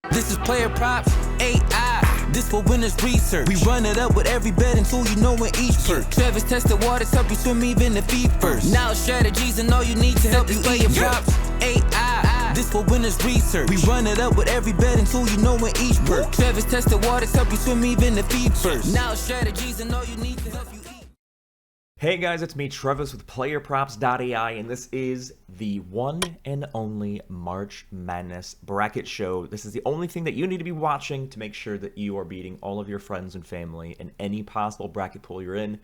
This is PlayerProps.ai. This for winners research. We run it up with every betting tool you know in each perk. Travis tested waters, help you swim even the feet first. Now strategies and all you need to help you PlayerProps.ai. This for winners research. We run it up with every betting tool you know in each perk. Travis tested waters, help you swim even the feet first. Now strategies and all you need to help you eat. Hey guys, it's me, Travis with PlayerProps.ai, and this is the one and only March Madness bracket show. This is the only thing that you need to be watching to make sure that you are beating all of your friends and family in any possible bracket pool you're in,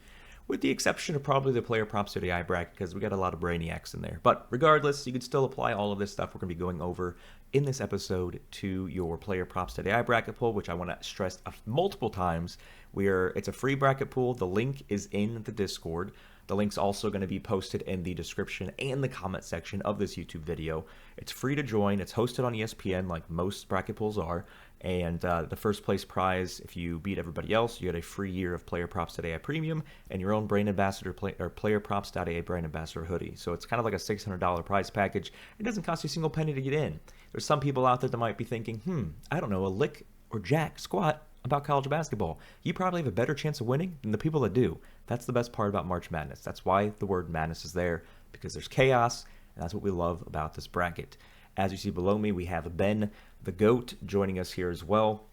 with the exception of probably the PlayerProps.ai bracket, because we got a lot of brainiacs in there. But regardless, you can still apply all of this stuff we're going to be going over in this episode to your PlayerProps.ai bracket pool, which I want to stress multiple times. It's a free bracket pool. The link is in the Discord. The link's also going to be posted in the description and the comment section of this YouTube video. It's free to join. It's hosted on ESPN like most bracket pools are. And the first place prize, if you beat everybody else, you get a free year of PlayerProps.ai Premium and your own brand ambassador or PlayerProps.ai brand ambassador hoodie. So it's kind of like a $600 prize package. It doesn't cost you a single penny to get in. There's some people out there that might be thinking, I don't know, a lick or jack squat about college basketball. You probably have a better chance of winning than the people that do. That's the best part about March Madness. That's why the word madness is there, because there's chaos, and that's what we love about this bracket. As you see below me, we have Ben the GOAT joining us here as well.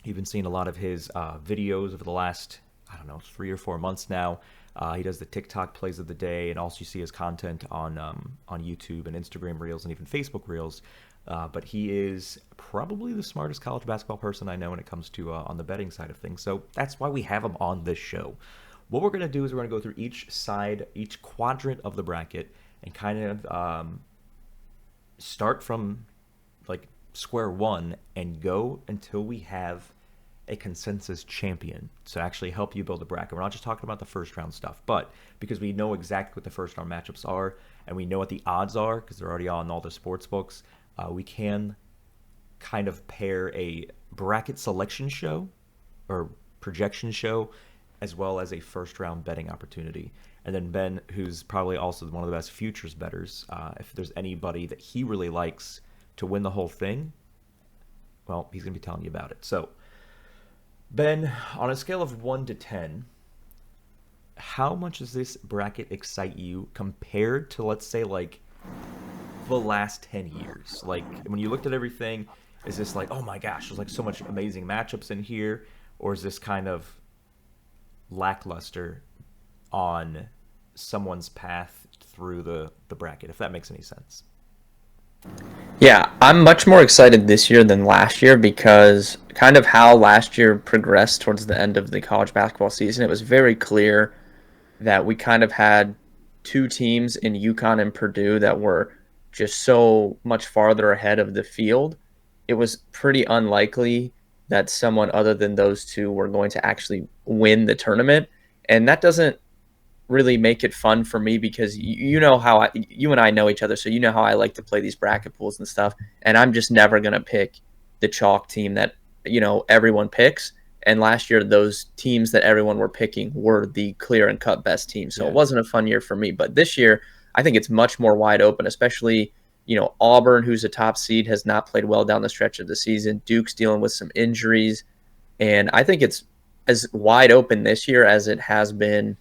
You've been seeing a lot of his videos over the last, 3 or 4 months now. He does the TikTok plays of the day, and also you see his content on YouTube and Instagram Reels and even Facebook Reels. But he is probably the smartest college basketball person I know when it comes to on the betting side of things. So that's why we have him on this show. What we're going to do is we're going to go through each side, each quadrant of the bracket, and kind of start from like square one and go until we have a consensus champion to actually help you build a bracket. We're not just talking about the first round stuff, but because we know exactly what the first round matchups are and we know what the odds are because they're already on all the sports books, we can kind of pair a bracket selection show or projection show as well as a first round betting opportunity. And then Ben, who's probably also one of the best futures bettors, if there's anybody that he really likes to win the whole thing, well, he's going to be telling you about it. So, Ben, on a scale of 1 to 10, how much does this bracket excite you compared to, let's say, like, the last 10 years? Like, when you looked at everything, is this like, oh my gosh, there's like so much amazing matchups in here? Or is this kind of lackluster on someone's path through the bracket, if that makes any sense? Yeah, I'm much more excited this year than last year because kind of how last year progressed towards the end of the college basketball season, it was very clear that we kind of had two teams in UConn and Purdue that were just so much farther ahead of the field. It was pretty unlikely that someone other than those two were going to actually win the tournament. And that doesn't really make it fun for me because you know how you and I know each other, so you know how I like to play these bracket pools and stuff, and I'm just never going to pick the chalk team that, everyone picks. And last year, those teams that everyone were picking were the clear and cut best teams, so It wasn't a fun year for me. But this year, I think it's much more wide open, especially, Auburn, who's a top seed, has not played well down the stretch of the season. Duke's dealing with some injuries, and I think it's as wide open this year as it has been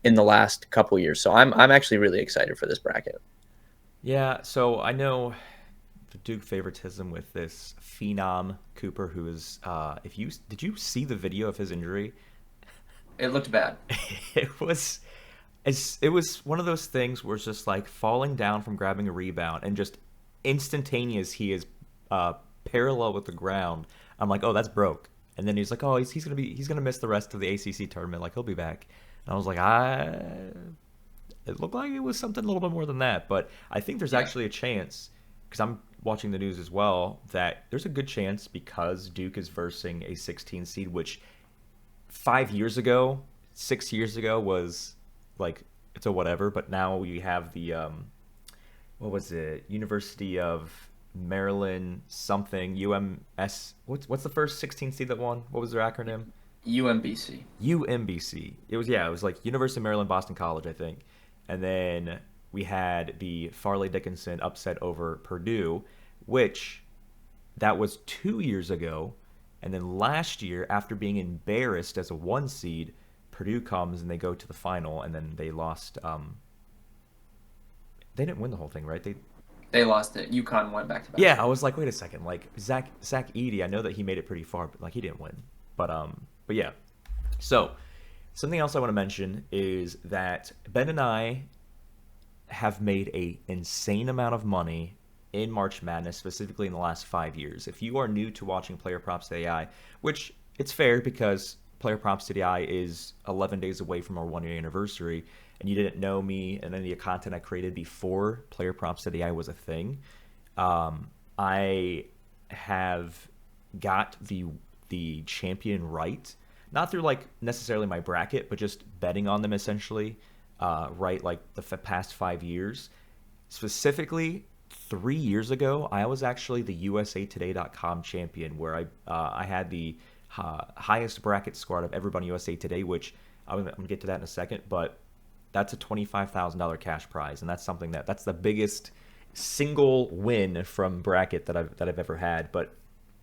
in the last couple years. So I'm actually really excited for this bracket. Yeah, so I know the Duke favoritism with this phenom Cooper, who is did you see the video of his injury? It looked bad. It was one of those things where it's just like falling down from grabbing a rebound and just instantaneous he is parallel with the ground. I'm like, oh, that's broke. And then he's like, oh, he's gonna miss the rest of the ACC tournament. Like, he'll be back. And I was like, it looked like it was something a little bit more than that. But I think there's actually a chance, because I'm watching the news as well, that there's a good chance because Duke is versing a 16 seed, which 6 years ago was like, it's a whatever. But now we have the, what was it? University of Maryland something, UMS. What's the first 16 seed that won? What was their acronym? UMBC. It was like University of Maryland, Boston College, I think. And then we had the Farley Dickinson upset over Purdue, which that was 2 years ago. And then last year, after being embarrassed as a 1 seed, Purdue comes and they go to the final, and then they lost. They didn't win the whole thing, right? They lost it. UConn went back to back. Yeah, I was like, wait a second, like Zach Edey, I know that he made it pretty far, but like he didn't win. But yeah. So something else I want to mention is that Ben and I have made a insane amount of money in March Madness, specifically in the last 5 years. If you are new to watching PlayerProps.ai, which it's fair because PlayerProps.ai is 11 days away from our 1 year anniversary, and you didn't know me and any of the content I created before PlayerProps.ai was a thing, I have got the champion right, not through like necessarily my bracket, but just betting on them essentially, right, like the past 5 years. Specifically, 3 years ago, I was actually the USAtoday.com champion, where I had the highest bracket score out of everybody on USA Today, which I'm gonna get to that in a second, but that's a $25,000 cash prize, and that's something that's the biggest single win from bracket that I've ever had. But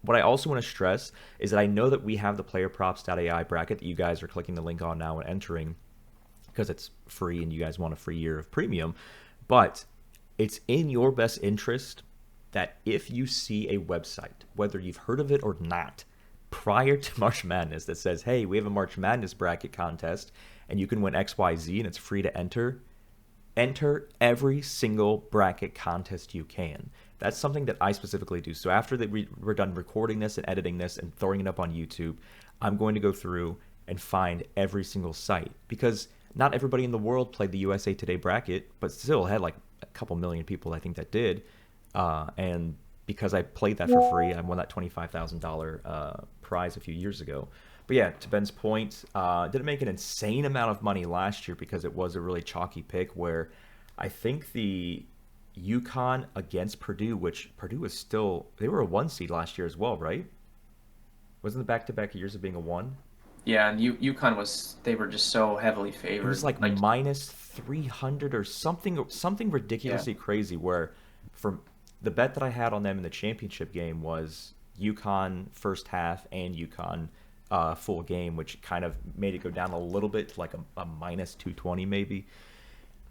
what I also want to stress is that I know that we have the PlayerProps.ai bracket that you guys are clicking the link on now and entering because it's free and you guys want a free year of premium, but it's in your best interest that if you see a website, whether you've heard of it or not, prior to March Madness that says, hey, we have a March Madness bracket contest and you can win XYZ and it's free to enter every single bracket contest you can. That's something that I specifically do. So after we're done recording this and editing this and throwing it up on YouTube, I'm going to go through and find every single site, because not everybody in the world played the USA Today bracket, but still had like a couple million people I think that did. And because I played that for free, I won that $25,000 prize a few years ago. But yeah, to Ben's point, didn't make an insane amount of money last year because it was a really chalky pick where I think the UConn against Purdue, which Purdue was still, they were a 1 seed last year as well, right? Wasn't the back-to-back years of being a 1? Yeah, and UConn they were just so heavily favored. It was like minus 300 or something ridiculously crazy, where from the bet that I had on them in the championship game was UConn first half and UConn full game, which kind of made it go down a little bit to like a minus 220 maybe.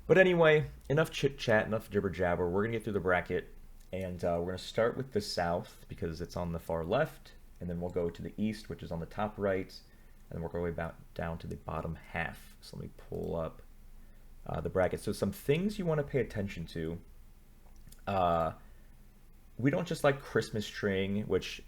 But anyway, enough chit chat, enough jibber jabber. We're gonna get through the bracket, and we're gonna start with the South because it's on the far left, and then we'll go to the East, which is on the top right, and then work our way down to the bottom half. So let me pull up the bracket. So some things you want to pay attention to. We don't just like Christmas treeing, which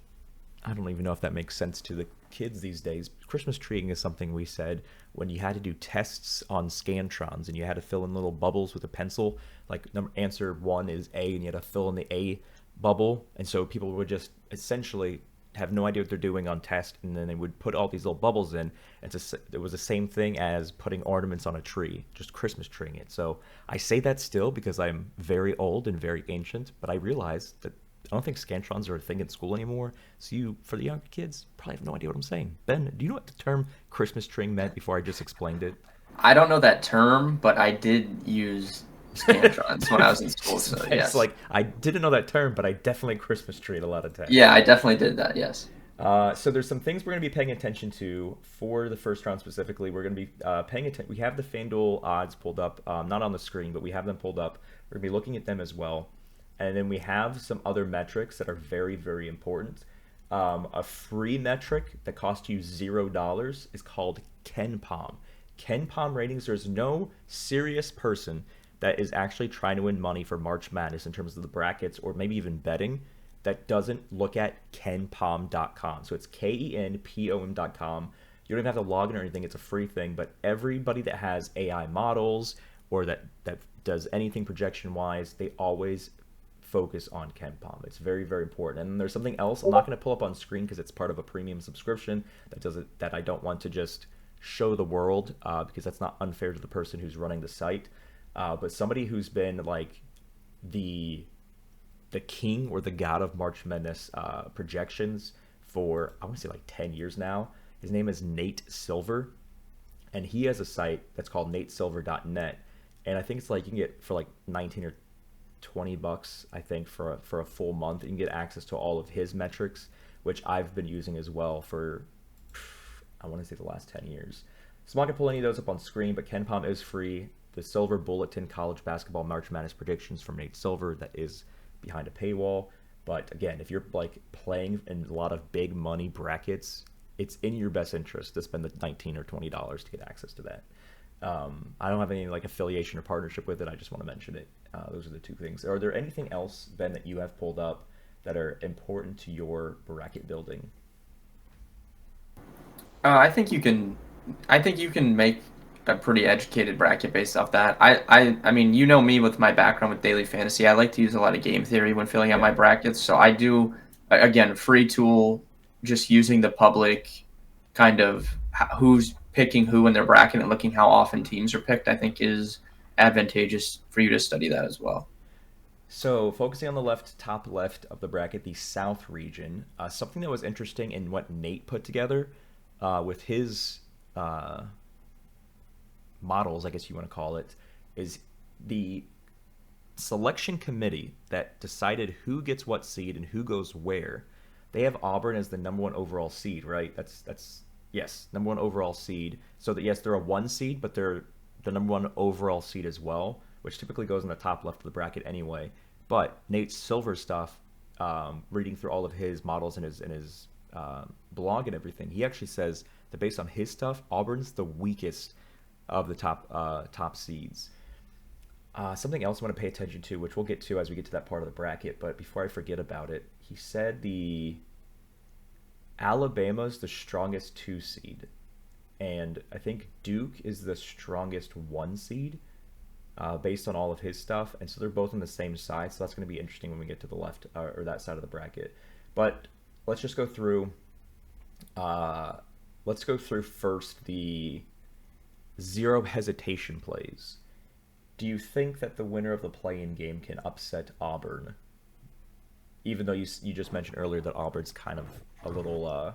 I don't even know if that makes sense to the kids these days. Christmas treeing is something we said when you had to do tests on Scantrons and you had to fill in little bubbles with a pencil. Like answer 1 is A, and you had to fill in the A bubble. And so people would just essentially have no idea what they're doing on test, and then they would put all these little bubbles in. It was the same thing as putting ornaments on a tree, just Christmas treeing it. So I say that still because I'm very old and very ancient, but I realize that I don't think Scantrons are a thing in school anymore. So for the younger kids, probably have no idea what I'm saying. Ben, do you know what the term Christmas treeing meant before I just explained it? I don't know that term, but I did use Scantrons when I was in school. So It's yes, like I didn't know that term, but I definitely Christmas treed a lot of times. yeah, I definitely did that. Yes. So there's some things we're going to be paying attention to for the first round specifically. We're going to be paying attention. We have the FanDuel odds pulled up, not on the screen, but we have them pulled up. We're going to be looking at them as well. And then we have some other metrics that are very, very important. A free metric that costs you $0 is called KenPom. KenPom ratings, there's no serious person that is actually trying to win money for March Madness in terms of the brackets or maybe even betting that doesn't look at KenPom.com. So it's KenPom.com. You don't even have to log in or anything. It's a free thing. But everybody that has AI models or that does anything projection-wise, they always focus on KenPom. It's very, very important. And there's something else I'm not going to pull up on screen because it's part of a premium subscription that I don't want to just show the world because that's not unfair to the person who's running the site. But somebody who's been like the king or the god of March Madness projections for, I want to say like 10 years now. His name is Nate Silver, and he has a site that's called natesilver.net. And I think it's like you can get for like 19 or $20, I think, for a full month. You can get access to all of his metrics, which I've been using as well for, I want to say, the last 10 years. So I'm not going to pull any of those up on screen, but KenPom is free. The Silver Bulletin College Basketball March Madness predictions from Nate Silver, that is behind a paywall. But again, if you're like playing in a lot of big money brackets, it's in your best interest to spend the $19 or $20 to get access to that. I don't have any like affiliation or partnership with it. I just want to mention it. Those are the two things. Are there anything else, Ben, that you have pulled up that are important to your bracket building? I think you can. I think you can make a pretty educated bracket based off that. I mean, you know me with my background with daily fantasy. I like to use a lot of game theory when filling out my brackets. So I do, again, free tool, just using the public kind of who's picking who in their bracket and looking how often teams are picked, I think is advantageous for you to study that as well. So focusing on the top left of the bracket, the South region, something that was interesting in what Nate put together with his models, I guess you want to call it, is the selection committee that decided who gets what seed and who goes where. They have Auburn as the #1 overall seed, right? That's yes, #1 overall seed. So that yes, they're a 1 seed, but they're the #1 overall seed as well, which typically goes in the top left of the bracket anyway. But Nate Silver stuff, reading through all of his models and his blog and everything, he actually says that based on his stuff, Auburn's the weakest of the top seeds. Something else I want to pay attention to, which we'll get to as we get to that part of the bracket, but before I forget about it, he said the Alabama's the strongest 2 seed, and I think Duke is the strongest 1 seed, based on all of his stuff, and so they're both on the same side, so that's going to be interesting when we get to the left, or that side of the bracket. But let's just go through, first the zero hesitation plays. Do you think that the winner of the play-in game can upset Auburn? Even though you just mentioned earlier that Auburn's kind of a little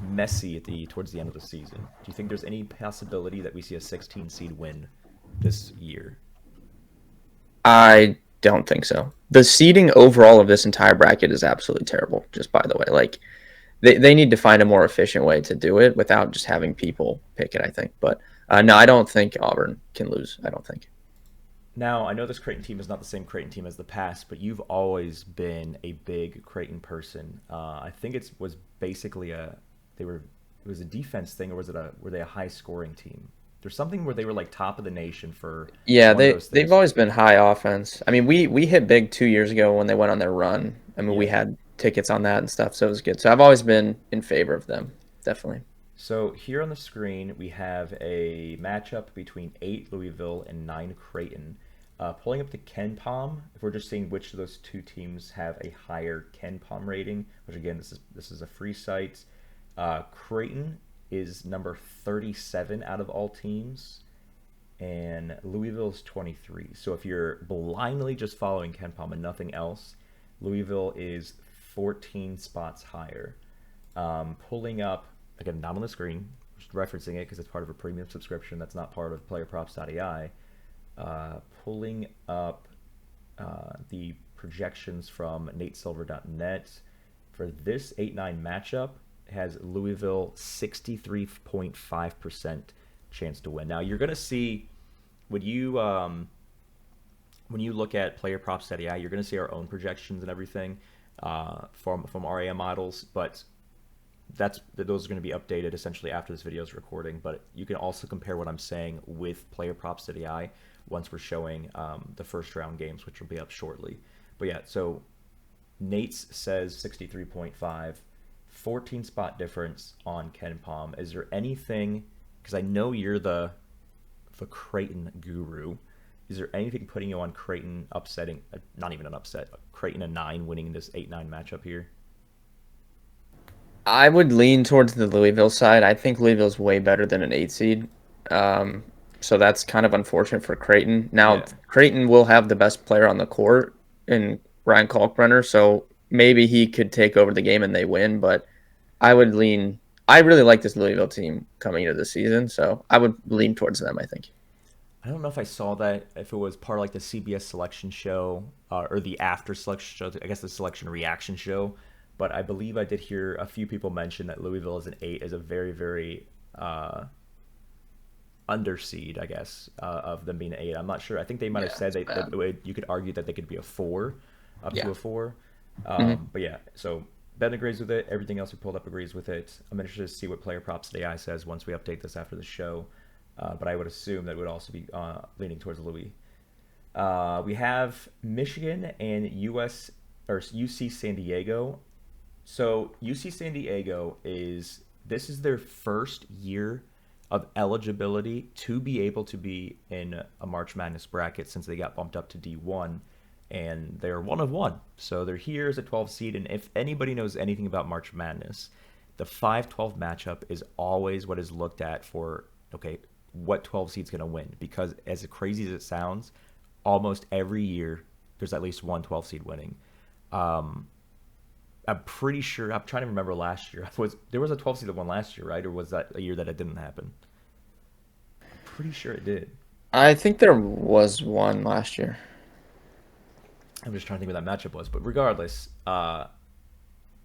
messy towards the end of the season. Do you think there's any possibility that we see a 16 seed win this year? I don't think so. The seeding overall of this entire bracket is absolutely terrible, just by the way. Like, they need to find a more efficient way to do it without just having people pick it, I think. But no, I don't think Auburn can lose. I don't think. Now, I know this Creighton team is not the same Creighton team as the past, but you've always been a big Creighton person. I think it was basically it was a defense thing, or were they a high scoring team? There's something where they were like top of the nation for. Yeah, they've always been high offense. I mean, we hit big 2 years ago when they went on their run. I mean, we had tickets on that and stuff, so it was good. So I've always been in favor of them, definitely. So here on the screen, we have a matchup between 8 Louisville and 9 Creighton. Pulling up the KenPom, if we're just seeing which of those two teams have a higher KenPom rating, which again, this is a free site. Creighton is number 37 out of all teams, and Louisville is 23. So if you're blindly just following KenPom and nothing else, Louisville is 14 spots higher. Pulling up, again, not on the screen, just referencing it because it's part of a premium subscription that's not part of PlayerProps.ai. Pulling up the projections from NateSilver.net for this 8-9 matchup has Louisville 63.5% chance to win. Now you're going to see when you look at PlayerProps.ai, you're going to see our own projections and everything from RAM models, but those are going to be updated essentially after this video is recording. But you can also compare what I'm saying with PlayerProps.ai once we're showing the first round games, which will be up shortly. But yeah, so Nate's says 63.5, 14 spot difference on KenPom. Is there anything, because I know you're the Creighton guru, is there anything putting you on Creighton upsetting, not even an upset, Creighton a 9 winning this 8-9 matchup here? I would lean towards the Louisville side. I think Louisville's way better than an 8 seed. So that's kind of unfortunate for Creighton. Now, Creighton will have the best player on the court in Ryan Kalkbrenner, so maybe he could take over the game and they win, but I really like this Louisville team coming into the season, so I would lean towards them, I think. I don't know if I saw that, if it was part of like the CBS selection show or the after selection show, I guess the selection reaction show. But I believe I did hear a few people mention that Louisville as an 8 is a very, very underseed, I guess, of them being an 8. I'm not sure. I think they might have Yeah, said it's bad. you could argue that they could be a 4, up to Yeah. a 4. Hmm. But yeah, so Ben agrees with it. Everything else we pulled up agrees with it. I'm interested to see what PlayerProps.ai says once we update this after the show. But I would assume that it would also be leaning towards Louis. We have Michigan and UC San Diego. So UC San Diego this is their first year of eligibility to be able to be in a March Madness bracket since they got bumped up to D1, and they're 1 of 1. So they're here as a 12 seed, and if anybody knows anything about March Madness, the 5-12 matchup is always what is looked at for, okay, what 12 seed's going to win, because as crazy as it sounds, almost every year there's at least one 12 seed winning. I'm pretty sure. I'm trying to remember last year. There was a 12 seed that won last year, right? Or was that a year that it didn't happen? I'm pretty sure it did. I think there was one last year. I'm just trying to think what that matchup was. But regardless,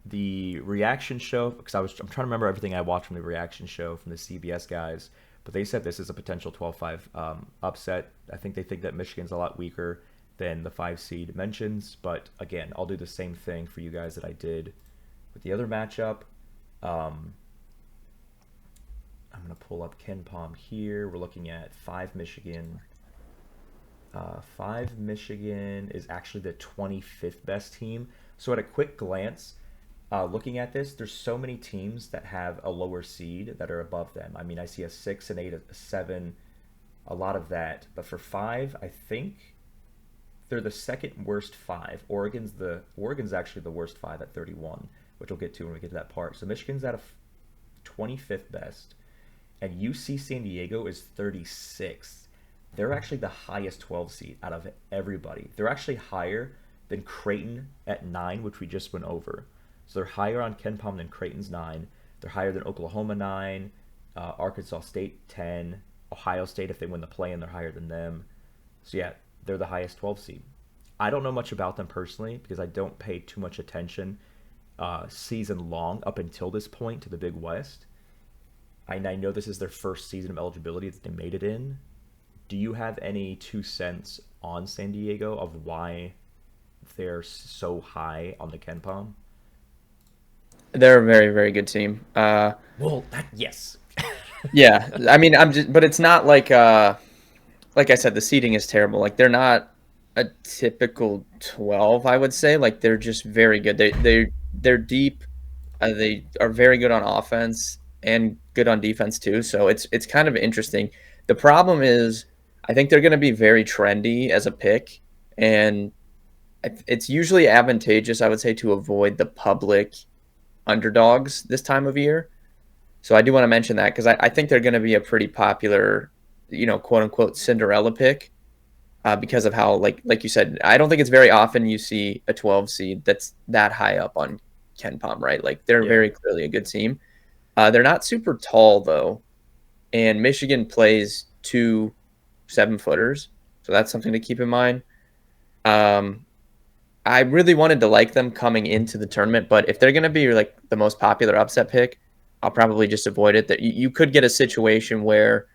the reaction show, because I'm trying to remember everything I watched from the reaction show from the CBS guys, but they said this is a potential 12-5 upset. I think they think that Michigan's a lot weaker than the 5 seed mentions, but again, I'll do the same thing for you guys that I did with the other matchup. I'm going to pull up Ken Palm here. We're looking at 5 Michigan. 5 Michigan is actually the 25th best team. So at a quick glance, looking at this, there's so many teams that have a lower seed that are above them. I mean, I see a 6, an 8, a 7, a lot of that. But for 5, I think they're the second worst 5. Oregon's actually the worst 5 at 31, which we'll get to when we get to that part. So Michigan's at a 25th best, and UC San Diego is 36th. They're actually the highest 12 seed out of everybody. They're actually higher than Creighton at 9, which we just went over. So they're higher on Ken Palm than Creighton's 9. They're higher than Oklahoma 9, Arkansas State 10, Ohio State, if they win the play-in, they're higher than them. So yeah, they're the highest 12 seed. I don't know much about them personally because I don't pay too much attention season long up until this point to the Big West. I know this is their first season of eligibility that they made it in. Do you have any 2 cents on San Diego of why they're so high on the Ken Palm? They're a very, very good team. Yes. Yeah, I mean, but it's not like I said, the seating is terrible. Like they're not a typical 12, I would say. Like they're just very good. They're deep. They are very good on offense and good on defense too. So it's kind of interesting. The problem is, I think they're going to be very trendy as a pick, and it's usually advantageous, I would say, to avoid the public underdogs this time of year. So I do want to mention that because I think they're going to be a pretty popular, quote unquote Cinderella pick because of how, like you said, I don't think it's very often you see a 12 seed that's that high up on Ken Palm, right? Like they're Yeah. very clearly a good team. They're not super tall though, and Michigan plays 2 7-footers, so that's something to keep in mind. I really wanted to like them coming into the tournament, but if they're going to be like the most popular upset pick, I'll probably just avoid it. That you could get a situation where,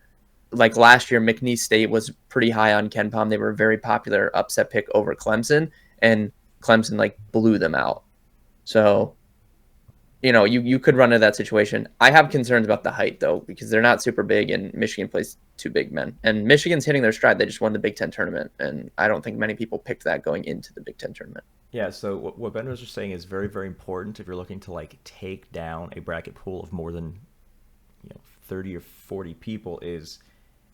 like last year, McNeese State was pretty high on Ken Palm. They were a very popular upset pick over Clemson, and Clemson like blew them out. So, you could run into that situation. I have concerns about the height though, because they're not super big, and Michigan plays 2 big men. And Michigan's hitting their stride. They just won the Big Ten tournament, and I don't think many people picked that going into the Big Ten tournament. Yeah, so what Ben was just saying is very, very important if you're looking to like take down a bracket pool of more than 30 or 40 people is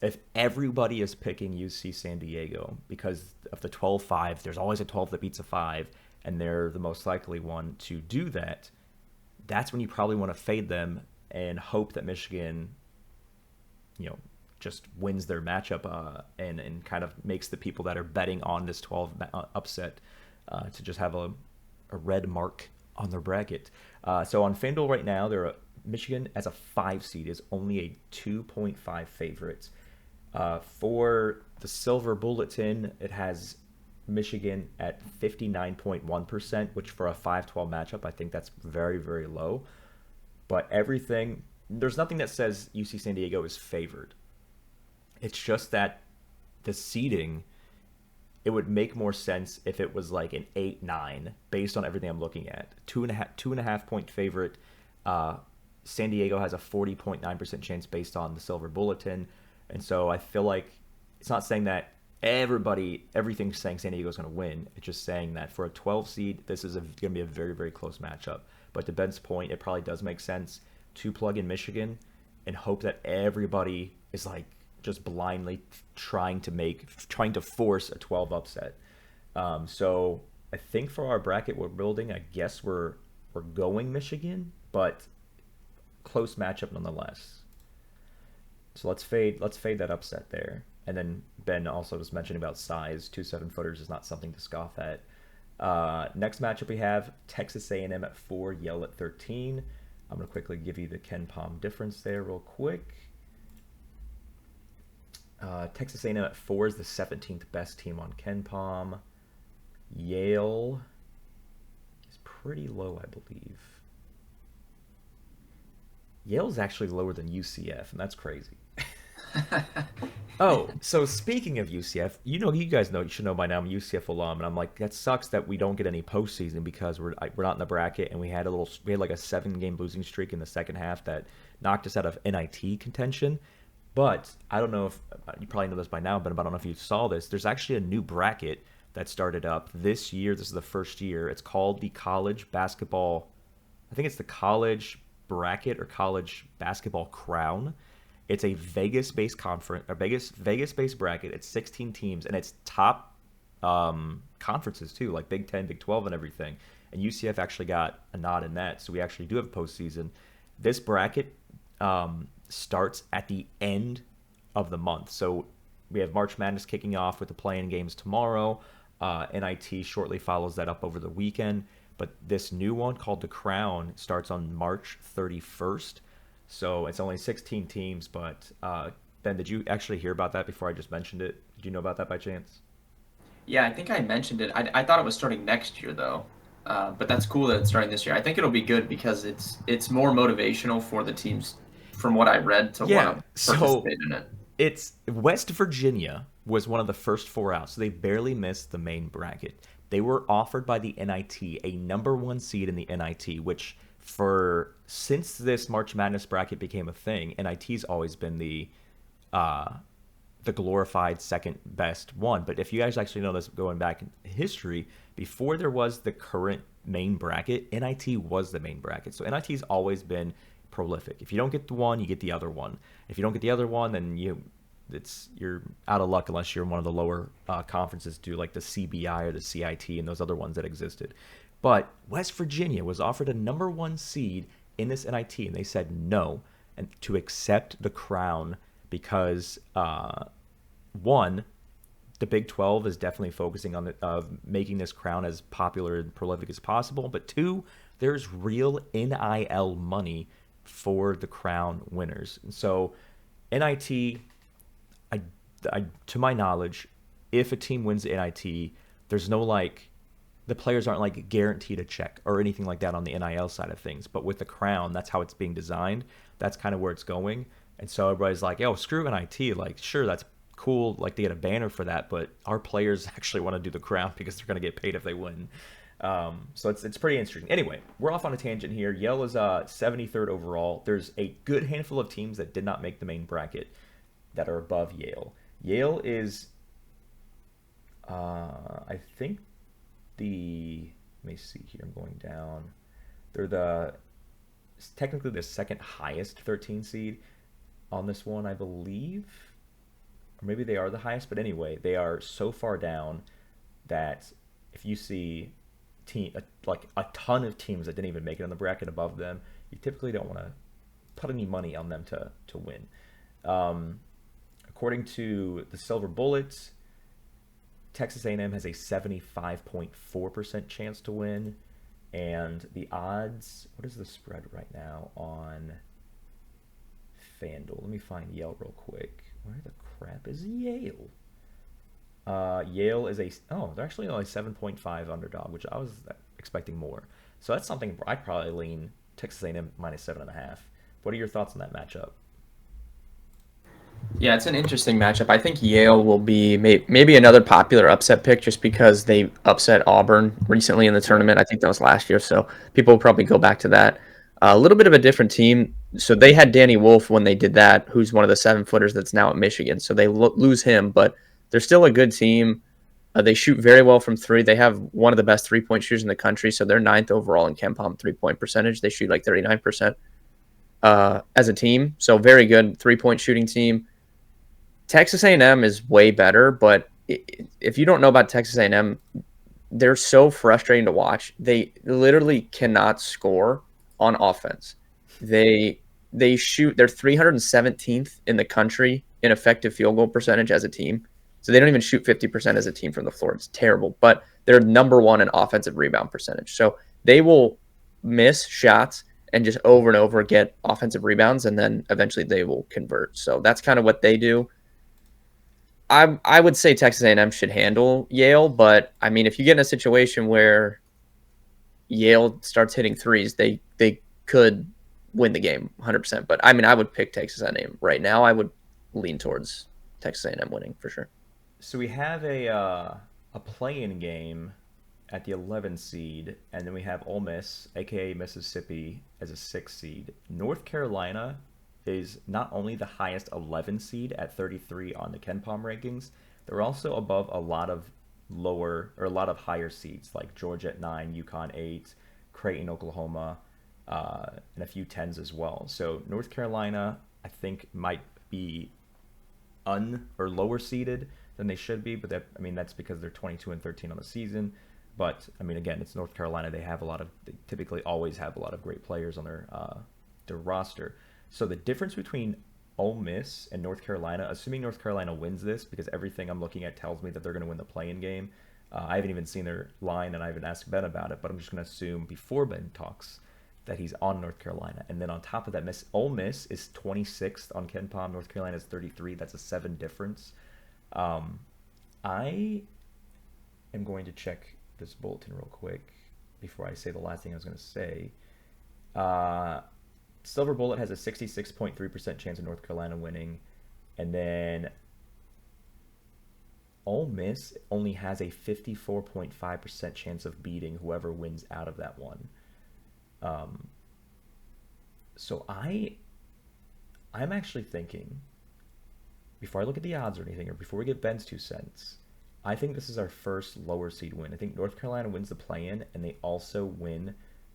if everybody is picking UC San Diego because of the 12-5, there's always a 12 that beats a 5, and they're the most likely one to do that. That's when you probably want to fade them and hope that Michigan, just wins their matchup and kind of makes the people that are betting on this 12 upset to just have a red mark on their bracket. So on FanDuel right now, Michigan as a 5 seed is only a 2.5 favorite. For the Silver Bulletin, it has Michigan at 59.1%, which for a 5-12 matchup, I think that's very, very low. But there's nothing that says UC San Diego is favored. It's just that the seeding, it would make more sense if it was like an 8-9 based on everything I'm looking at. 2.5 point favorite. San Diego has a 40.9% chance based on the Silver Bulletin. And so I feel like it's not saying that everything's saying San Diego's going to win. It's just saying that for a 12 seed, this is going to be a very, very close matchup. But to Ben's point, it probably does make sense to plug in Michigan and hope that everybody is like just blindly trying to force a 12 upset. So I think for our bracket we're building, I guess we're going Michigan, but close matchup nonetheless. So let's fade that upset there. And then Ben also just mentioned about size. 2 7-footers is not something to scoff at. Next matchup we have Texas A&M at 4, Yale at 13. I'm going to quickly give you the Ken Palm difference there real quick. Texas A&M at 4 is the 17th best team on Ken Palm. Yale is pretty low, I believe. Yale's actually lower than UCF, and that's crazy. Oh, so speaking of UCF, you should know by now I'm a UCF alum, and I'm like, that sucks that we don't get any postseason because we're not in the bracket, and we had like a 7-game losing streak in the second half that knocked us out of NIT contention. But I don't know if you probably know this by now, but I don't know if you saw this. There's actually a new bracket that started up this year. This is the first year. It's called the College Basketball. I think it's the College Bracket or College Basketball Crown. It's a Vegas-based conference, or Vegas-based bracket. It's 16 teams, and it's top conferences too, like Big 10, Big 12, and everything. And UCF actually got a nod in that, so we actually do have a postseason. This bracket starts at the end of the month. So we have March Madness kicking off with the play-in games tomorrow. NIT shortly follows that up over the weekend. But this new one called the Crown starts on March 31st. So it's only 16 teams. But Ben, did you actually hear about that before I just mentioned it? Did you know about that by chance? Yeah, I think I mentioned it. I thought it was starting next year though, but that's cool that it's starting this year. I think it'll be good because it's more motivational for the teams, from what I read, to Yeah, want to so participate in it. it's West Virginia was one of the first 4 out, so they barely missed the main bracket. They were offered by the NIT a number 1 seed in the NIT, which since this March Madness bracket became a thing, NIT's always been the glorified second best one. But if you guys actually know this, going back in history, before there was the current main bracket, NIT was the main bracket. So NIT's always been prolific. If you don't get the one, you get the other one. If you don't get the other one, then you're out of luck unless you're in one of the lower conferences, do like the CBI or the CIT and those other ones that existed. But West Virginia was offered a number 1 seed in this NIT, and they said no, and to accept the crown because one, the Big 12 is definitely focusing on making this crown as popular and prolific as possible. But 2, there's real NIL money for the crown winners. And so NIT, to my knowledge, if a team wins the NIT, there's no the players aren't guaranteed a check or anything like that on the NIL side of things. But with the crown, that's how it's being designed. That's kind of where it's going. And so everybody's like, "Oh, screw NIT." Sure, that's cool. They get a banner for that, but our players actually want to do the crown because they're going to get paid if they win. So it's pretty interesting. Anyway, we're off on a tangent here. Yale is 73rd overall. There's a good handful of teams that did not make the main bracket that are above Yale. Yale is, I think let me see here. I'm going down. They're technically the second highest 13 seed on this one, I believe. Or maybe they are the highest, but anyway, they are so far down that if you see a ton of teams that didn't even make it on the bracket above them, you typically don't want to put any money on them to win. According to the Silver Bullets, Texas A&M has a 75.4% chance to win, and the odds, what is the spread right now on FanDuel. Let me find Yale real quick. Where the crap is Yale? Yale is they're actually only 7.5 underdog, which I was expecting more. So that's something I'd probably lean Texas A&M minus 7.5. What are your thoughts on that matchup? Yeah, it's an interesting matchup. I think Yale will be maybe another popular upset pick just because they upset Auburn recently in the tournament. I think that was last year, so people will probably go back to that. A little bit of a different team. So they had Danny Wolf when they did that, who's one of the 7-footers that's now at Michigan. So they lose him, but they're still a good team. They shoot very well from three. They have one of the best three-point shooters in the country, so they're ninth overall in KenPom three-point percentage. They shoot like 39% as a team, so very good three-point shooting team. Texas A&M is way better, but if you don't know about Texas A&M, they're so frustrating to watch. They literally cannot score on offense. They shoot, they're 317th in the country in effective field goal percentage as a team. So they don't even shoot 50% as a team from the floor. It's terrible. But they're number one in offensive rebound percentage. So they will miss shots and just over and over get offensive rebounds, and then eventually they will convert. So that's kind of what they do. I would say Texas A&M should handle Yale, but I mean, if you get in a situation where Yale starts hitting threes, they could win the game 100%. But I mean, I would pick Texas A&M right now. I would lean towards Texas A&M winning for sure. So we have a play-in game at the 11 seed, and then we have Ole Miss, aka Mississippi, as a 6 seed. North Carolina is not only the highest 11 seed at 33 on the KenPom rankings, they're also above a lot of higher seeds like Georgia at 9, UConn 8, Creighton, Oklahoma, and a few 10s as well. So North Carolina, I think, might be lower seeded than they should be, but that's because they're 22 and 13 on the season. But I mean, again, it's North Carolina. They typically always have a lot of great players on their roster. So the difference between Ole Miss and North Carolina, assuming North Carolina wins this, because everything I'm looking at tells me that they're going to win the play-in game. I haven't even seen their line, and I haven't asked Ben about it, but I'm just going to assume before Ben talks that he's on North Carolina. And then on top of that, Ole Miss is 26th on KenPom. North Carolina is 33. That's a 7 difference. I am going to check this bulletin real quick before I say the last thing I was going to say. Silver Bullet has a 66.3% chance of North Carolina winning, and then Ole Miss only has a 54.5% chance of beating whoever wins out of that one. So I'm actually thinking, before I look at the odds or anything, or before we get Ben's 2 cents, I think this is our first lower seed win. I think North Carolina wins the play-in, and they also win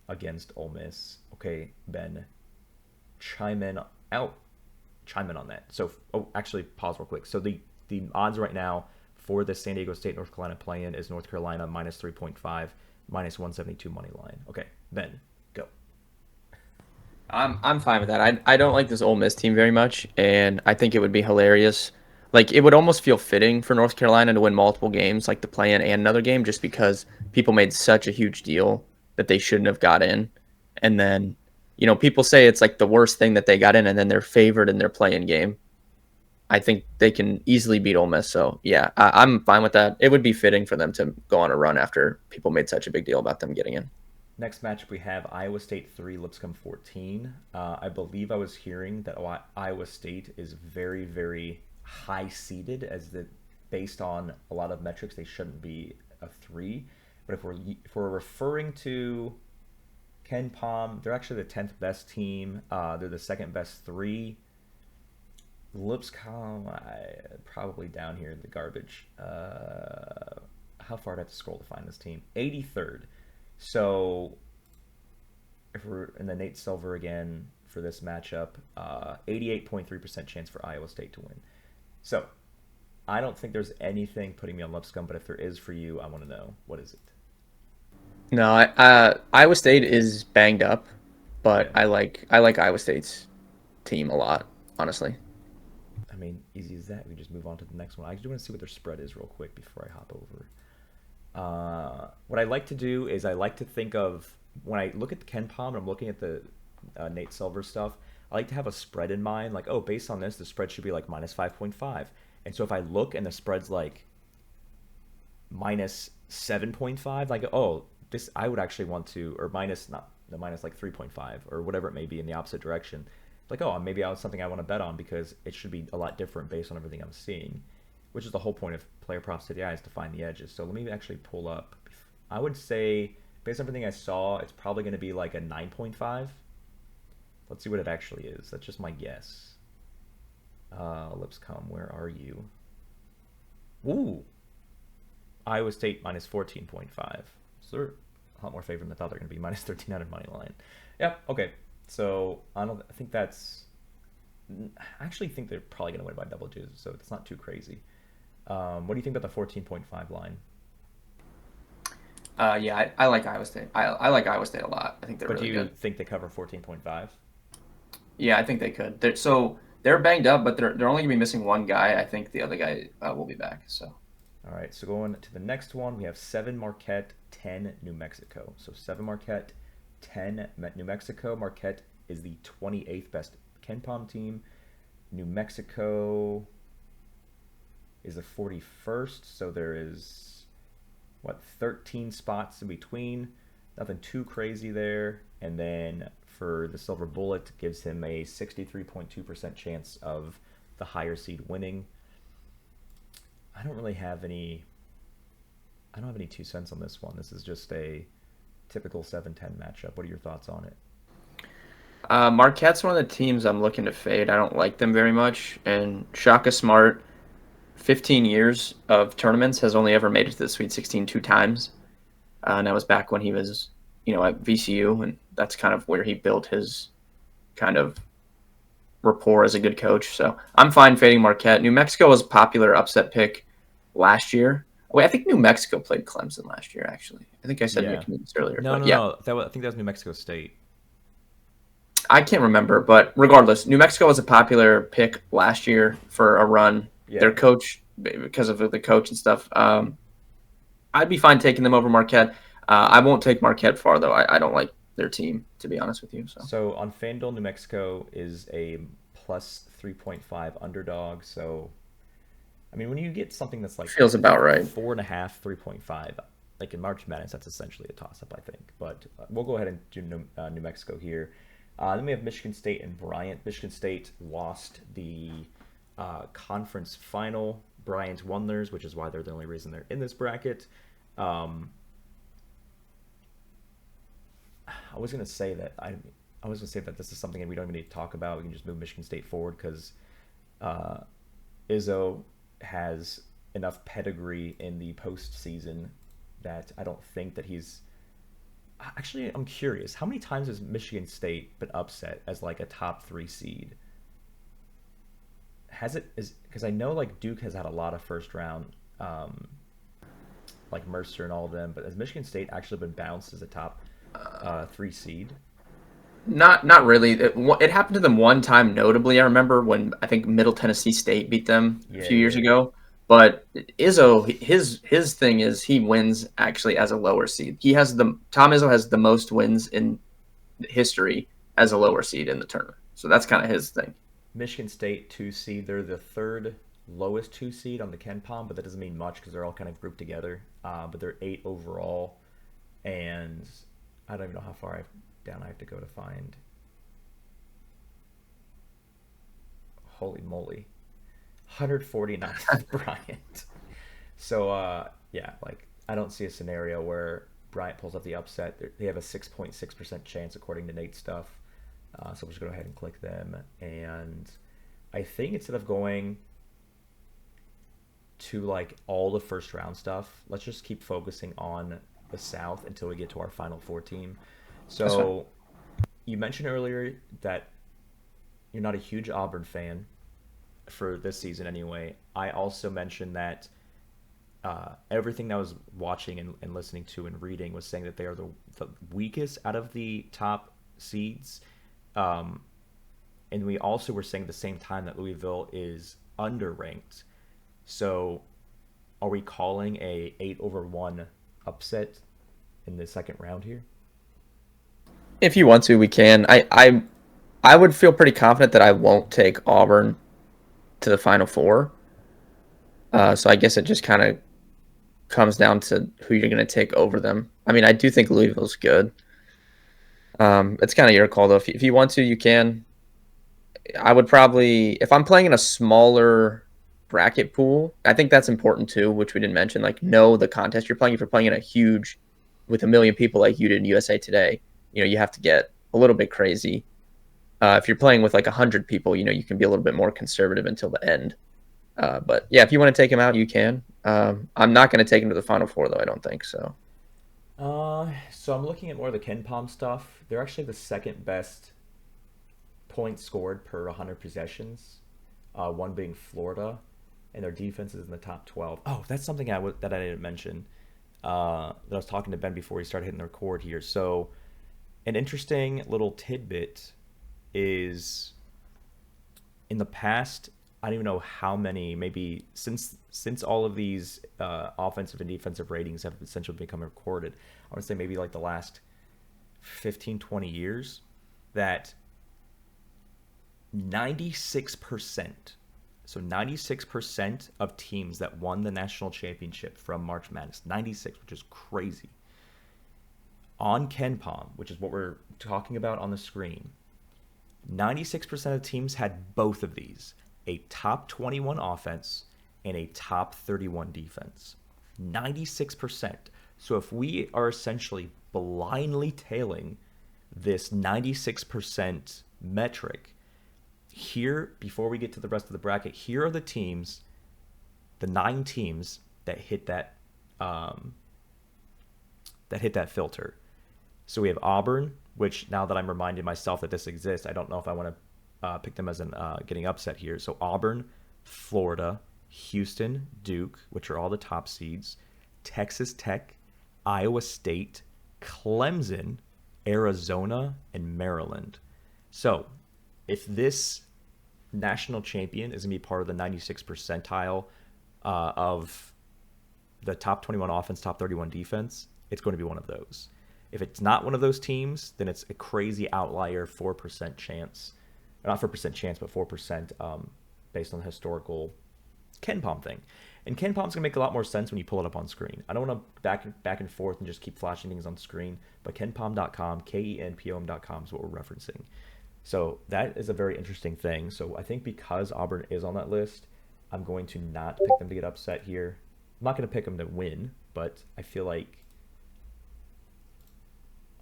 against Ole Miss. Okay, Ben, chime in on that. So, actually, pause real quick. So the odds right now for the San Diego State North Carolina play-in is North Carolina minus 3.5, minus 172 money line. Okay, Ben, go. I'm fine with that. I don't like this Ole Miss team very much, and I think it would be hilarious. Like, it would almost feel fitting for North Carolina to win multiple games, like the play-in and another game, just because people made such a huge deal that they shouldn't have got in. And then, people say it's like the worst thing that they got in, and then they're favored in their play-in game. I think they can easily beat Ole Miss. So, yeah, I'm fine with that. It would be fitting for them to go on a run after people made such a big deal about them getting in. Next matchup, we have Iowa State 3, Lipscomb 14. I believe I was hearing that Iowa State is very, very high-seeded, based on a lot of metrics, they shouldn't be a 3. But if we're referring to KenPom, they're actually the 10th best team. They're the second best 3. Lipscomb, probably down here in the garbage. How far do I have to scroll to find this team? 83rd. So if we're in the Nate Silver again for this matchup, 88.3% chance for Iowa State to win. So I don't think there's anything putting me on Lipscomb, but if there is for you, I want to know, what is it? No, Iowa State is banged up, but I like Iowa State's team a lot, honestly. I mean, easy as that. We just move on to the next one. I just want to see what their spread is real quick before I hop over. What I like to do is I like to think of, when I look at KenPom and I'm looking at the Nate Silver stuff, I like to have a spread in mind. Like, oh, based on this, the spread should be like minus 5.5. And so if I look and the spread's like minus 7.5, like, oh, this I would actually want to, or minus, not the minus like 3.5 or whatever it may be in the opposite direction. Like, oh, maybe I was something I want to bet on because it should be a lot different based on everything I'm seeing, which is the whole point of PlayerProps.ai is to find the edges. So let me actually pull up. I would say, based on everything I saw, it's probably going to be like a 9.5. Let's see what it actually is. That's just my guess. Lipscomb, where are you? Ooh. Iowa State minus 14.5. So they're a lot more favorite than I thought they're going to be. Minus 1300 money line. Yep. Okay. So I think that's. I actually think they're probably going to win by double digits, so it's not too crazy. What do you think about the 14.5 line? Yeah, I like Iowa State. I like Iowa State a lot. I think they're really good. But do you think they cover 14.5? Yeah, I think they could. They're banged up, but they're only gonna be missing one guy. I think the other guy will be back. So. All right. So going to the next one, we have 7 Marquette, 10 New Mexico. So 7 Marquette, 10 New Mexico. Marquette is the 28th best KenPom team. New Mexico is the 41st. So there is 13 spots in between. Nothing too crazy there. And then for the Silver Bullet, gives him a 63.2% chance of the higher seed winning. I don't have any 2 cents on this one. This is just a typical 7-10 matchup. What are your thoughts on it? Marquette's one of the teams I'm looking to fade. I don't like them very much. And Shaka Smart, 15 years of tournaments, has only ever made it to the Sweet 16 2 times. And that was back when he was, at VCU, and that's kind of where he built his kind of rapport as a good coach. So I'm fine fading Marquette. New Mexico was a popular upset pick last year. Wait, I think New Mexico played Clemson last year, actually. I think I said McNeese earlier. No. I think that was New Mexico State. I can't remember, but regardless, New Mexico was a popular pick last year for a run. Yeah. Their coach, because of the coach and stuff, I'd be fine taking them over Marquette. I won't take Marquette far, though. I don't like their team, to be honest with you. So on FanDuel, New Mexico is a plus 3.5 underdog. So, I mean, when you get something that's like feels about right, 4.5, 3.5, like in March Madness, that's essentially a toss-up, I think. But we'll go ahead and do New Mexico here. Then we have Michigan State and Bryant. Michigan State lost the conference final. Bryant won theirs, which is why they're the only reason they're in this bracket. I was gonna say that this is something that we don't even need to talk about. We can just move Michigan State forward because Izzo has enough pedigree in the postseason that I don't think that he's. Actually, I'm curious. How many times has Michigan State been upset as like a top 3 seed? Because I know like Duke has had a lot of first round, like Mercer and all of them, but has Michigan State actually been bounced as a top 3 seed? Not really. It happened to them one time, notably. I remember when I think Middle Tennessee State beat them a few years ago. But Izzo, his thing is he wins actually as a lower seed. Tom Izzo has the most wins in history as a lower seed in the tournament. So that's kind of his thing. Michigan State 2 seed. They're the 3rd lowest 2 seed on the KenPom, but that doesn't mean much because they're all kind of grouped together. But they're 8 overall, and I don't even know how far down I have to go to find. Holy moly. 149 Bryant. So, yeah, like, I don't see a scenario where Bryant pulls up the upset. They have a 6.6% chance, according to Nate's stuff. So we'll just go ahead and click them. And I think instead of going to, like, all the first round stuff, let's just keep focusing on the South until we get to our Final Four team. So you mentioned earlier that you're not a huge Auburn fan for this season anyway. I also mentioned that everything that I was watching and listening to and reading was saying that they are the weakest out of the top seeds. And we also were saying at the same time that Louisville is underranked. So are we calling a 8-1 upset in the second round here? If you want to, we can. I I would feel pretty confident that I won't take Auburn to the Final Four. So I guess it just kind of comes down to who you're going to take over them. I mean, I do think Louisville's good. It's kind of your call, though. If you want to, you can. I would probably, if I'm playing in a smaller bracket pool, I think that's important too, which we didn't mention. Like, know the contest you're playing. If you're playing in a huge, with a million people like you did in USA Today, you have to get a little bit crazy. If you're playing with like 100 people, you can be a little bit more conservative until the end. But yeah, if you want to take him out, you can. I'm not going to take him to the Final Four, though. I don't think so. So I'm looking at more of the Ken Palm stuff. They're actually the second best points scored per 100 possessions, one being Florida, and their defense is in the top 12. Oh, that's something that I didn't mention. That I was talking to Ben before he started hitting the record here. So, an interesting little tidbit is in the past, I don't even know how many, maybe since all of these offensive and defensive ratings have essentially become recorded, I want to say maybe like the last 15, 20 years, that 96%, so 96% of teams that won the national championship from March Madness, 96, which is crazy, on Ken Palm, which is what we're talking about on the screen, 96% of teams had both of these, a top 21 offense and a top 31 defense. 96%. So if we are essentially blindly tailing this 96% metric, here, before we get to the rest of the bracket, here are the teams, the 9 teams that hit that filter. So we have Auburn, which now that I'm reminding myself that this exists, I don't know if I want to pick them as an getting upset here. So Auburn, Florida, Houston, Duke, which are all the top seeds, Texas Tech, Iowa State, Clemson, Arizona, and Maryland. So if this national champion is going to be part of the 96th percentile of the top 21 offense, top 31 defense, it's going to be one of those. If it's not one of those teams, then it's a crazy outlier 4% chance. Not 4% chance, but 4% based on the historical Ken Palm thing. And Ken Palm's going to make a lot more sense when you pull it up on screen. I don't want to back and forth and just keep flashing things on screen, but kenpalm.com, KENPOM.com is what we're referencing. So that is a very interesting thing. So I think because Auburn is on that list, I'm going to not pick them to get upset here. I'm not going to pick them to win, but I feel like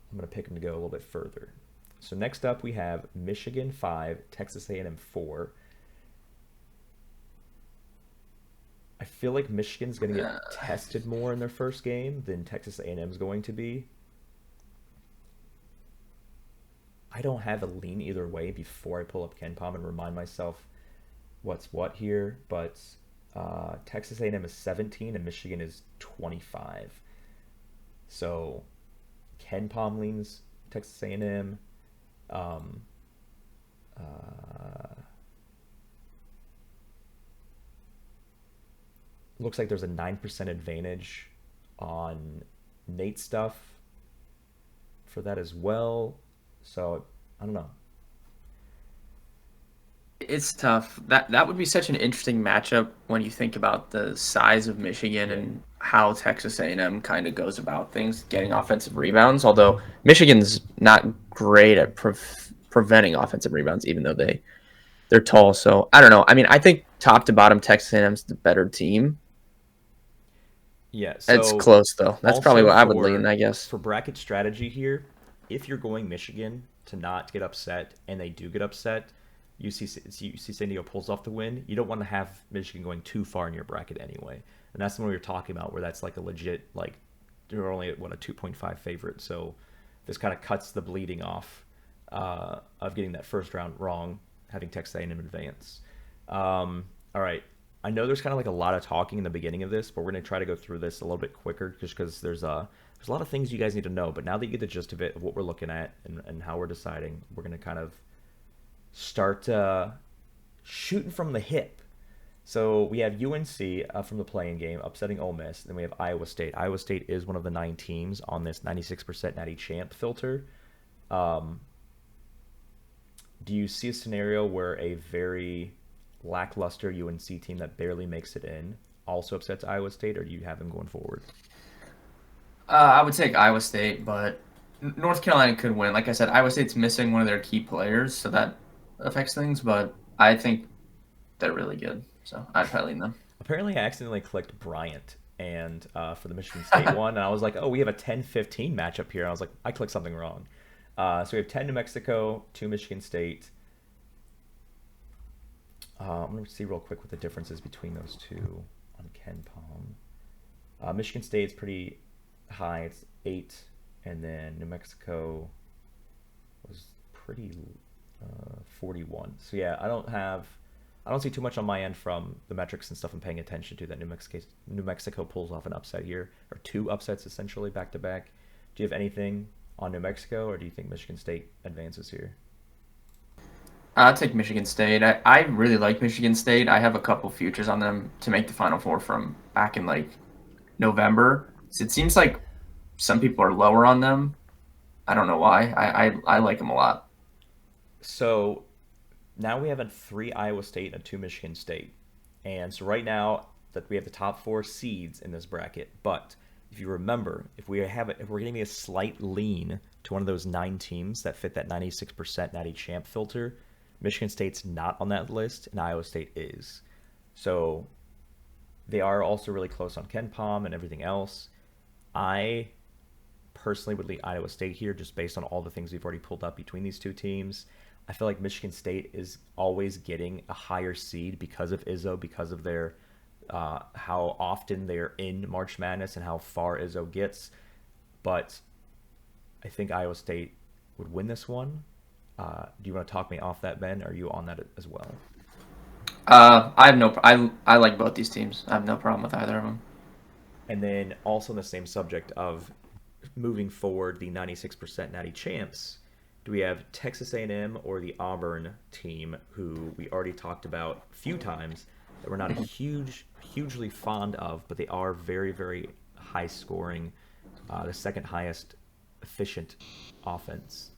I'm going to pick them to go a little bit further. So next up we have Michigan 5, Texas A&M 4. I feel like Michigan's going to get tested more in their first game than Texas A&M's going to be. I don't have a lean either way before I pull up Ken Palm and remind myself what's what here, but Texas A&M is 17 and Michigan is 25. So Ken Palm leans Texas A&M. Looks like there's a 9% advantage on Nate stuff for that as well. So I don't know. It's tough. That would be such an interesting matchup when you think about the size of Michigan and how Texas A&M kind of goes about things, getting offensive rebounds. Although Michigan's not great at preventing offensive rebounds, even though they're tall. So I don't know. I mean, I think top to bottom, Texas A&M's the better team. Yeah, so It's close though. That's probably what I would lean, I guess. For bracket strategy here, if you're going Michigan to not get upset, and they do get upset, you see San Diego pulls off the win, you don't want to have Michigan going too far in your bracket anyway. And that's the one we were talking about, where that's like a legit, like, they're only at, a 2.5 favorite. So this kind of cuts the bleeding off of getting that first round wrong, having Texas A&M advance. All right. I know there's kind of like a lot of talking in the beginning of this, but we're going to try to go through this a little bit quicker just because there's a lot of things you guys need to know. But now that you get the gist of it, of what we're looking at and how we're deciding, we're going to kind of start shooting from the hip. So we have UNC from the playing game upsetting Ole Miss. Then we have Iowa State. Iowa State is one of the 9 teams on this 96% Natty Champ filter. do you see a scenario where a very lackluster UNC team that barely makes it in also upsets Iowa State, or do you have them going forward? I would take Iowa State, but North Carolina could win. Like I said, Iowa State's missing one of their key players, so that affects things. But I think they're really good, so I'd probably lean them. Apparently, I accidentally clicked Bryant and for the Michigan State one, and I was like, oh, we have a 10-15 matchup here. And I was like, I clicked something wrong. So we have 10 New Mexico, 2 Michigan State. I'm going to see real quick what the difference is between those two on Ken Palm. Michigan State's pretty high. It's 8, and then New Mexico was pretty 41. So yeah, I don't see too much on my end from the metrics and stuff I'm paying attention to that New Mexico pulls off an upset here, or 2 upsets essentially back to back. Do you have anything on New Mexico, or do you think Michigan State advances here? I'll take Michigan State. I really like Michigan State. I have a couple futures on them to make the Final Four from back in like November. So it seems like some people are lower on them. I don't know why. I like them a lot. So now we have a 3 Iowa State and 2 Michigan State. And so right now that we have the top 4 seeds in this bracket, but if you remember, if we're going to be a slight lean to one of those 9 teams that fit that 96% Natty Champ filter, Michigan State's not on that list, and Iowa State is. So they are also really close on Ken Palm and everything else. I personally would lean Iowa State here just based on all the things we've already pulled up between these 2 teams. I feel like Michigan State is always getting a higher seed because of Izzo, because of their how often they're in March Madness and how far Izzo gets. But I think Iowa State would win this one. Do you want to talk me off that, Ben? Are you on that as well? I have no. I like both these teams. I have no problem with either of them. And then also on the same subject of moving forward, the 96% Natty Champs. Do we have Texas A&M or the Auburn team, who we already talked about a few times, that we're not hugely fond of, but they are very, very high scoring, the second highest efficient offense?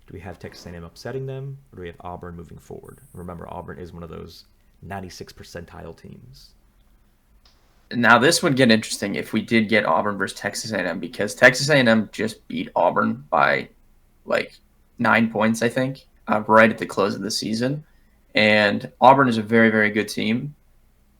Do we have Texas A&M upsetting them, or do we have Auburn moving forward? Remember, Auburn is one of those 96 percentile teams. Now this would get interesting if we did get Auburn versus Texas A&M, because Texas A&M just beat Auburn by like 9 points, I think, right at the close of the season. And Auburn is a very, very good team.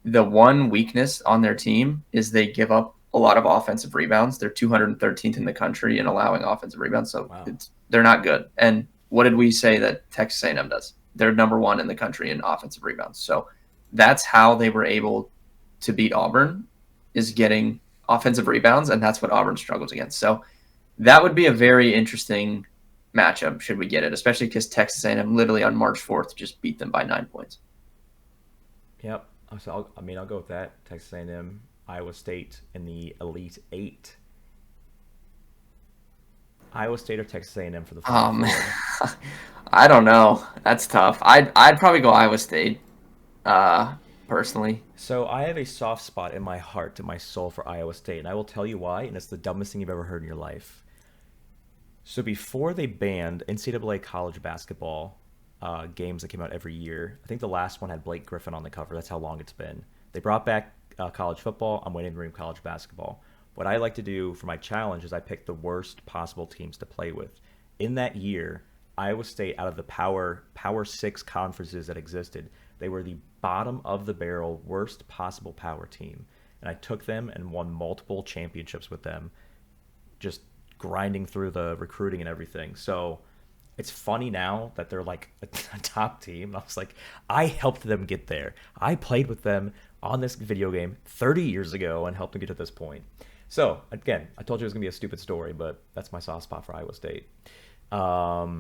The one weakness on their team is they give up a lot of offensive rebounds. They're 213th in the country in allowing offensive rebounds, so Wow. they're not good. And what did we say that Texas A&M does? They're number 1 in the country in offensive rebounds. So that's how they were able to beat Auburn, is getting offensive rebounds, and that's what Auburn struggles against. So that would be a very interesting matchup should we get it, especially because Texas A&M literally on March 4th just beat them by 9 points. Yep. So I'll go with that. Texas A&M, Iowa State in the Elite 8. Iowa State or Texas A&M for the Final Four? I don't know. That's tough. I'd probably go Iowa State, personally. So I have a soft spot in my heart and my soul for Iowa State, and I will tell you why, and it's the dumbest thing you've ever heard in your life. So before they banned NCAA college basketball games that came out every year, I think the last one had Blake Griffin on the cover. That's how long it's been. They brought back college football. I'm waiting to bring college basketball. What I like to do for my challenge is I pick the worst possible teams to play with. In that year, Iowa State, out of the Power 6 conferences that existed, they were the bottom of the barrel, worst possible power team. And I took them and won multiple championships with them, just grinding through the recruiting and everything. So it's funny now that they're like a top team. I was like, I helped them get there. I played with them on this video game 30 years ago and helped them get to this point. So again, I told you it was going to be a stupid story, but that's my soft spot for Iowa State. All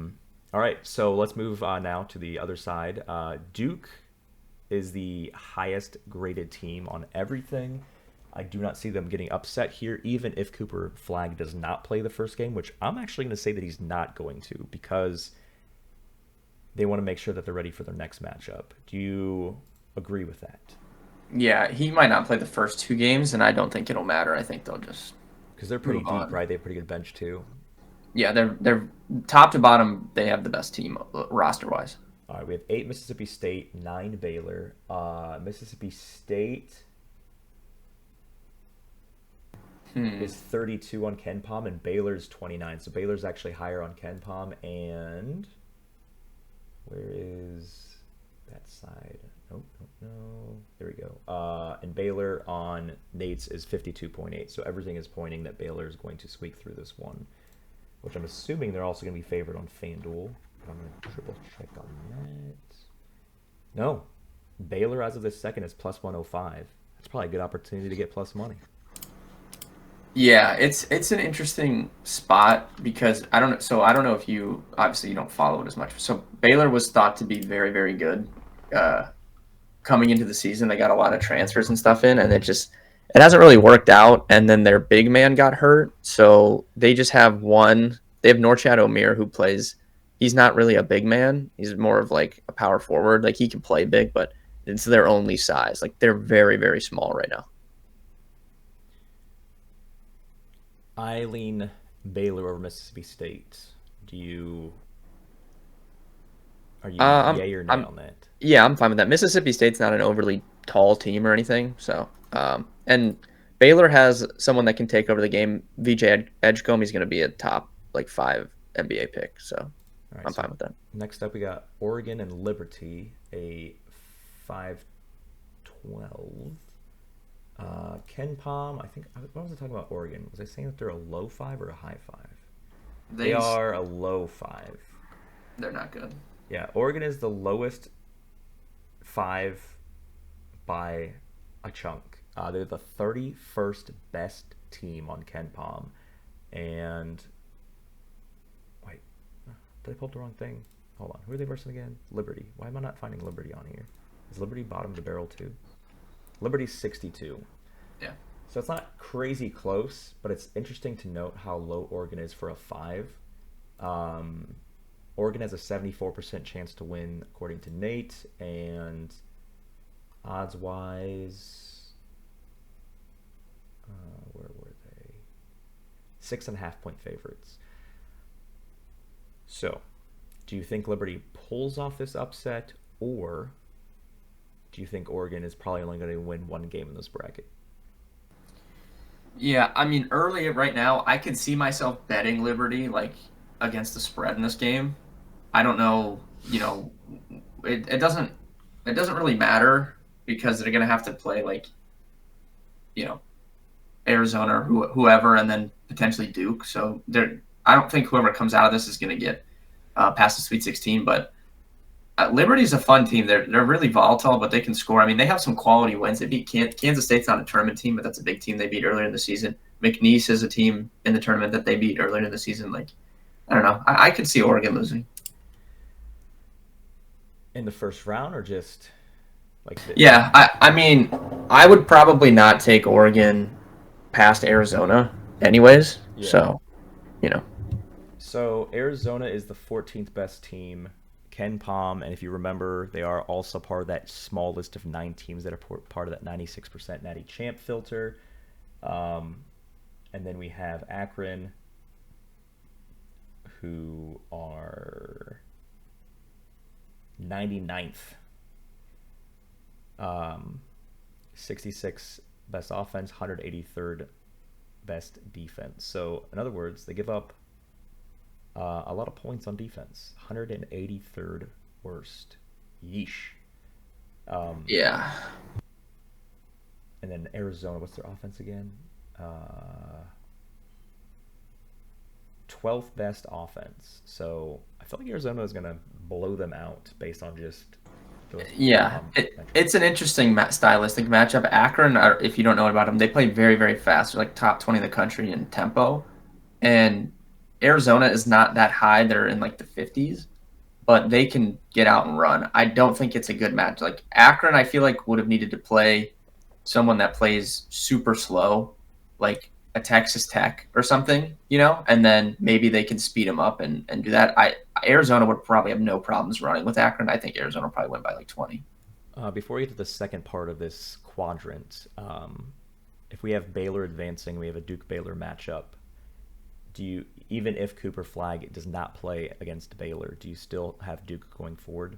right, so let's move on now to the other side. Duke is the highest graded team on everything. I do not see them getting upset here, even if Cooper Flagg does not play the first game, which I'm actually going to say that he's not going to, because they want to make sure that they're ready for their next matchup. Do you agree with that? Yeah, he might not play the first 2 games, and I don't think it'll matter. I think they'll just Because they're pretty move deep, on. right? They have a pretty good bench too. Yeah, they're top to bottom. They have the best team roster wise. All right, we have 8 Mississippi State, 9 Baylor. Mississippi State is 32 on KenPom, and Baylor's 29. So Baylor's actually higher on KenPom. And where is that side? Nope, no. There we go. And Baylor on Nate's is 52.8. So everything is pointing that Baylor is going to squeak through this one, which I'm assuming they're also going to be favored on FanDuel. But I'm going to triple check on that. No. Baylor, as of this second, is plus 105. That's probably a good opportunity to get plus money. Yeah, it's an interesting spot because I don't know if you obviously you don't follow it as much. So Baylor was thought to be very, very good coming into the season. They got a lot of transfers and stuff in, and it hasn't really worked out. And then their big man got hurt, so they just have one. They have Norchad Omier who plays. He's not really a big man. He's more of like a power forward. Like he can play big, but it's their only size. Like they're very, very small right now. I lean Baylor over Mississippi State. Are you yay or nay on that? Yeah, I'm fine with that. Mississippi State's not an overly tall team or anything, so and Baylor has someone that can take over the game. VJ Edgecombe, he's going to be a top like 5 NBA pick, so I'm fine with that. Next up, we got Oregon and Liberty, a 5-12. KenPom, I think. What was I talking about Oregon? Was I saying that they're a low 5 or a high 5? They are a low 5. They're not good. Yeah, Oregon is the lowest 5 by a chunk. They're the 31st best team on KenPom. And wait, did I pull up the wrong thing? Hold on. Who are they versing again? Liberty. Why am I not finding Liberty on here? Is Liberty bottom of the barrel too? Liberty's 62. Yeah. So it's not crazy close, but it's interesting to note how low Oregon is for a 5. Oregon has a 74% chance to win, according to Nate, and odds-wise, where were they? 6.5-point favorites. So, do you think Liberty pulls off this upset, or do you think Oregon is probably only going to win one game in this bracket? Yeah, I mean, early right now, I could see myself betting Liberty like against the spread in this game. I don't know, it doesn't really matter because they're gonna have to play like, Arizona or whoever, and then potentially Duke. So I don't think whoever comes out of this is gonna get past the Sweet 16. But Liberty's a fun team. They're really volatile, but they can score. I mean, they have some quality wins. They beat Kansas State's not a tournament team, but that's a big team they beat earlier in the season. McNeese is a team in the tournament that they beat earlier in the season. Like, I don't know. I could see Oregon losing. In the first round, or just like this? Yeah, I mean, I would probably not take Oregon past Arizona anyways. Yeah. So, So Arizona is the 14th best team, KenPom, and if you remember, they are also part of that small list of 9 teams that are part of that 96% Natty Champ filter. And then we have Akron, who are 99th. 66 best offense, 183rd best defense. So, in other words, they give up a lot of points on defense. 183rd worst. Yeesh. yeah. And then Arizona, what's their offense again? 12th best offense. So I feel like Arizona is going to blow them out based on just those. Yeah, it's an interesting stylistic matchup. Akron, if you don't know about them, they play very, very fast. They're like top 20 in the country in tempo. And Arizona is not that high. They're in like the 50s, but they can get out and run. I don't think it's a good match. Like Akron, I feel like would have needed to play someone that plays super slow, like a Texas Tech or something, and then maybe they can speed them up and do that. Arizona would probably have no problems running with Akron. I think Arizona will probably win by like 20. Before we get to the second part of this quadrant, if we have Baylor advancing, we have a Duke-Baylor matchup. Even if Cooper Flag does not play against Baylor, do you still have Duke going forward?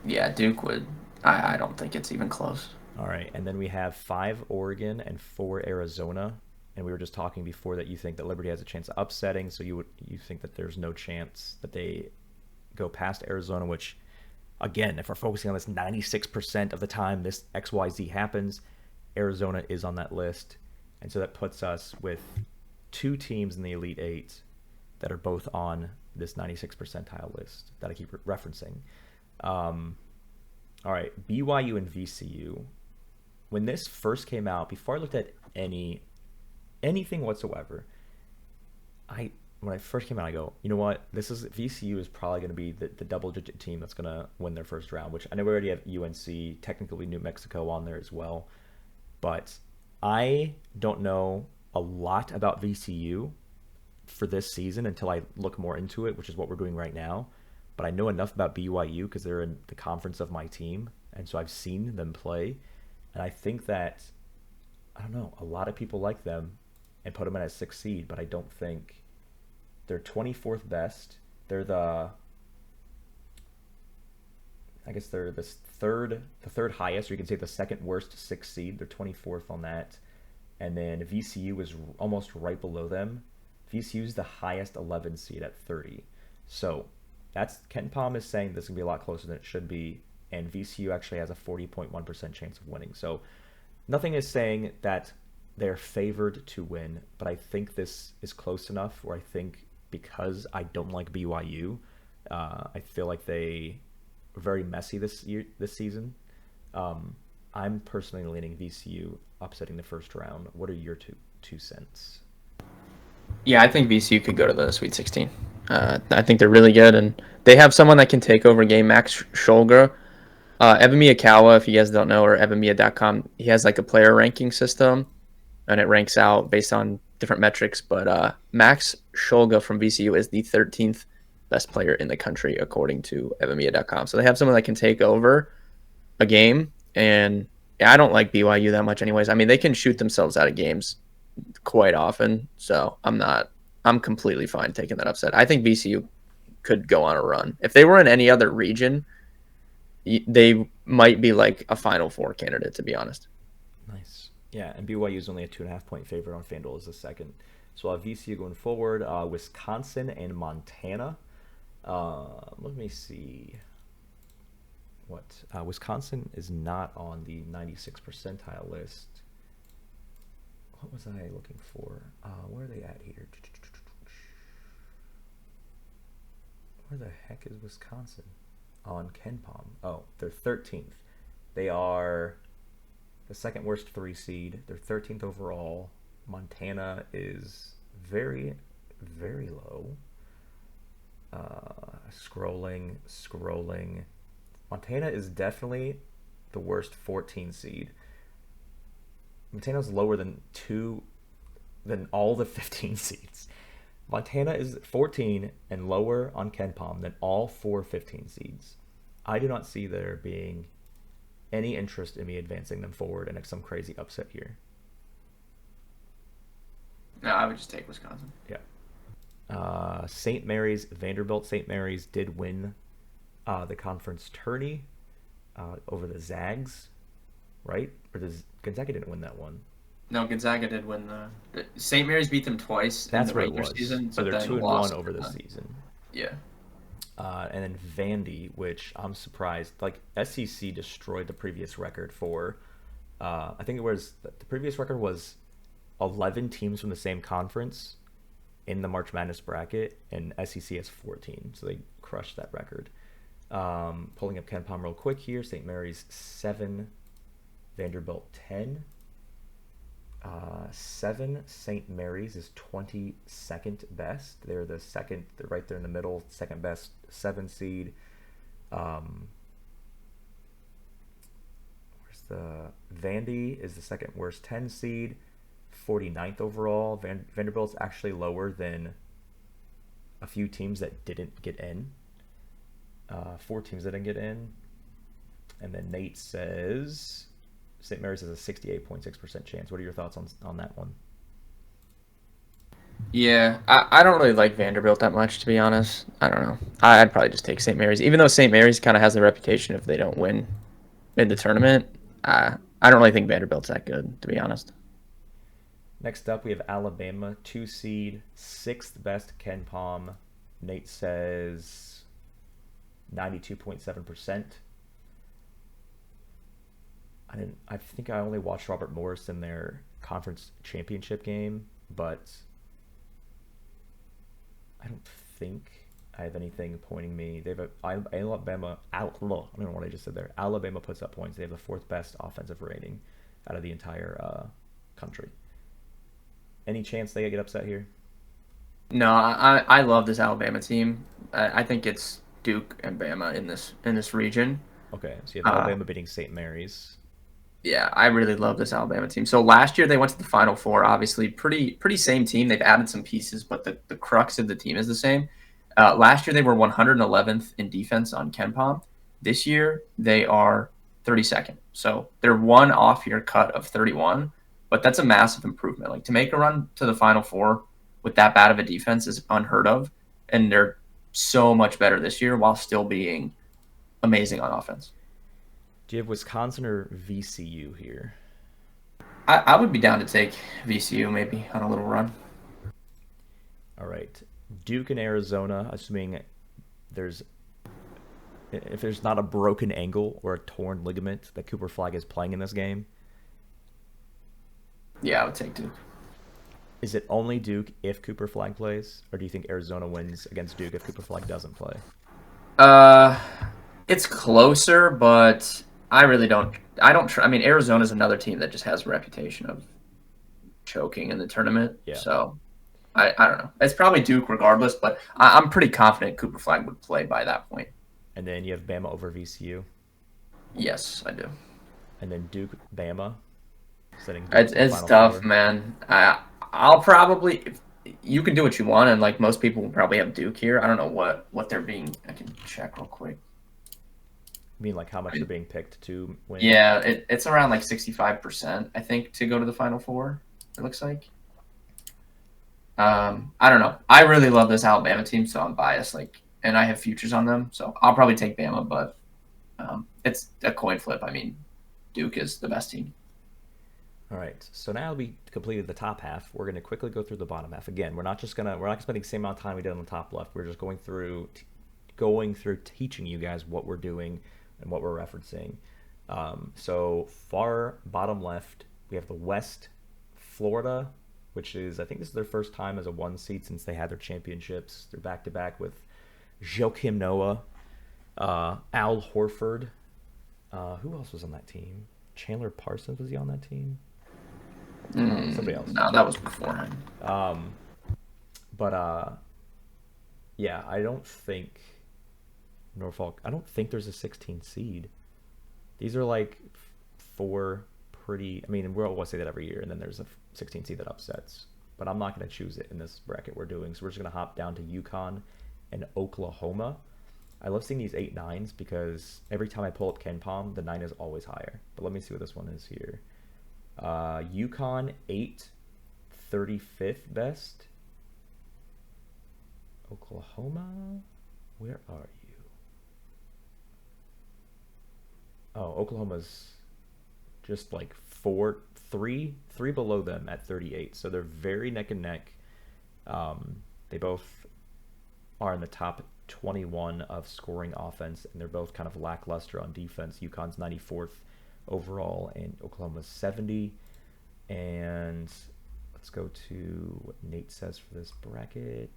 Yeah, Duke would. I don't think it's even close. All right, and then we have 5 Oregon and 4 Arizona. And we were just talking before that you think that Liberty has a chance of upsetting, so you think that there's no chance that they go past Arizona, which again, if we're focusing on this 96% of the time this XYZ happens, Arizona is on that list. And so that puts us with 2 teams in the Elite 8 that are both on this 96 percentile list that I keep referencing. All right, BYU and VCU. When this first came out, before I looked at anything whatsoever, when I first came out, I go, you know what? VCU is probably going to be the double-digit team that's going to win their first round, which I know we already have UNC, technically New Mexico on there as well. But I don't know a lot about VCU for this season until I look more into it, which is what we're doing right now. But I know enough about BYU because they're in the conference of my team, and so I've seen them play. And I think that, I don't know, a lot of people like them and put them in as 6th seed, but I don't think they're 24th best. They're they're the third highest, or you can say the second worst 6th seed. They're 24th on that. And then VCU is almost right below them. VCU is the highest 11 seed at 30. So Ken Palm is saying this is going to be a lot closer than it should be. And VCU actually has a 40.1% chance of winning. So nothing is saying that they're favored to win, but I think this is close enough where I think, because I don't like BYU, I feel like they are very messy this season. I'm personally leaning VCU upsetting the first round. What are your two cents? Yeah, I think VCU could go to the Sweet 16. I think they're really good, and they have someone that can take over game. Max Scholger. Evan Miyakawa, if you guys don't know, or evanmia.com, he has like a player ranking system, and it ranks out based on different metrics. But Max Scholga from VCU is the 13th best player in the country, according to evanmia.com. So they have someone that can take over a game. And yeah, I don't like BYU that much anyways. I mean, they can shoot themselves out of games quite often. So I'm completely fine taking that upset. I think VCU could go on a run. If they were in any other region, they might be like a Final Four candidate, to be honest. Nice. Yeah, and BYU is only a 2.5-point favorite on FanDuel as the second. So we'll have VCU going forward. Wisconsin and Montana. Let me see. Wisconsin is not on the 96 percentile list. What was I looking for? Where are they at here? Where the heck is Wisconsin? On KenPom. Oh, they're 13th. They are the second worst 3 seed. They're 13th overall. Montana is very, very low. Scrolling. Montana is definitely the worst 14 seed. Montana's lower than all the 15 seeds. Montana is 14 and lower on KenPom than all 4 15 seeds. I do not see there being any interest in me advancing them forward in some crazy upset here. No, I would just take Wisconsin. Yeah. St. Mary's, Vanderbilt. St. Mary's did win the conference tourney over the Zags, right? Or Gonzaga didn't win that one. No, Gonzaga did win the St. Mary's beat them twice in the regular season. So they're 2-1 over the season. Yeah. And then Vandy, which I'm surprised. Like, SEC destroyed the previous record for. I think it was the previous record was 11 teams from the same conference in the March Madness bracket, and SEC has 14, so they crushed that record. Pulling up KenPom real quick here. St. Mary's 7, Vanderbilt 10. 7 St. Mary's is 22nd best. They're the second. They're right there in the middle, second best 7 seed. Where's the Vandy is the second worst 10 seed, 49th overall. Vanderbilt's actually lower than a few teams that didn't get in. 4 teams that didn't get in. And then Nate says St. Mary's has a 68.6% chance. What are your thoughts on that one? Yeah, I don't really like Vanderbilt that much, to be honest. I don't know. I'd probably just take St. Mary's, even though St. Mary's kind of has the reputation if they don't win in the tournament. I don't really think Vanderbilt's that good, to be honest. Next up, we have Alabama, 2 seed, sixth best Ken Palm. Nate says 92.7%. I think I only watched Robert Morris in their conference championship game, but I don't think I have anything pointing me. They have Alabama. I don't know what I just said there. Alabama puts up points. They have the fourth best offensive rating out of the entire country. Any chance they get upset here? No, I love this Alabama team. I think it's Duke and Bama in this region. Okay, so you have Alabama beating St. Mary's. Yeah, I really love this Alabama team. So last year they went to the Final Four. Obviously, pretty same team. They've added some pieces, but the crux of the team is the same. Last year they were 111th in defense on KenPom. This year they are 32nd. So they're one off your cut of 31, but that's a massive improvement. Like to make a run to the Final Four with that bad of a defense is unheard of, and they're so much better this year while still being amazing on offense. Do you have Wisconsin or VCU here? I would be down to take VCU maybe on a little run. All right. Duke and Arizona, assuming there's if there's not a broken ankle or a torn ligament that Cooper Flag is playing in this game. Yeah, I would take Duke. Is it only Duke if Cooper Flag plays, or do you think Arizona wins against Duke if Cooper Flag doesn't play? It's closer, but I really don't. I don't. I mean, Arizona's another team that just has a reputation of choking in the tournament. Yeah. So I don't know. It's probably Duke regardless, but I'm pretty confident Cooper Flag would play by that point. And then you have Bama over VCU. Yes, I do. And then Duke, Bama. It's tough, man. I'll probably. You can do what you want, and like most people will probably have Duke here. I don't know what they're being. I can check real quick. You mean like how much they're being picked to win? Yeah, it's around like 65%, I think, to go to the Final Four, it looks like. I don't know. I really love this Alabama team, so I'm biased, and I have futures on them, so I'll probably take Bama, but it's a coin flip. I mean, Duke is the best team. All right. So now we completed the top half. We're going to quickly go through the bottom half. Again, we're not spending the same amount of time we did on the top left. We're just going through teaching you guys what we're doing and what we're referencing. So far bottom left, we have the West, Florida, which is, I think this is their first time as a 1 seed since they had their championships. They're back-to-back with Joakim Noah, Al Horford. Who else was on that team? Chandler Parsons, was he on that team? Somebody else. No, that was beforehand. Yeah, I don't think Norfolk. I don't think there's a 16 seed. These are like four pretty. I mean, we'll say that every year, and then there's a 16 seed that upsets. But I'm not going to choose it in this bracket we're doing. So we're just going to hop down to UConn and Oklahoma. I love seeing these 8-9s because every time I pull up KenPom, the 9 is always higher. But let me see what this one is here. UConn 8, 35th best. Oklahoma, where are you? Oh, Oklahoma's just like three below them at 38. So they're very neck and neck. They both are in the top 21 of scoring offense, and they're both kind of lackluster on defense. UConn's 94th overall, and Oklahoma's 70. And let's go to what Nate says for this bracket.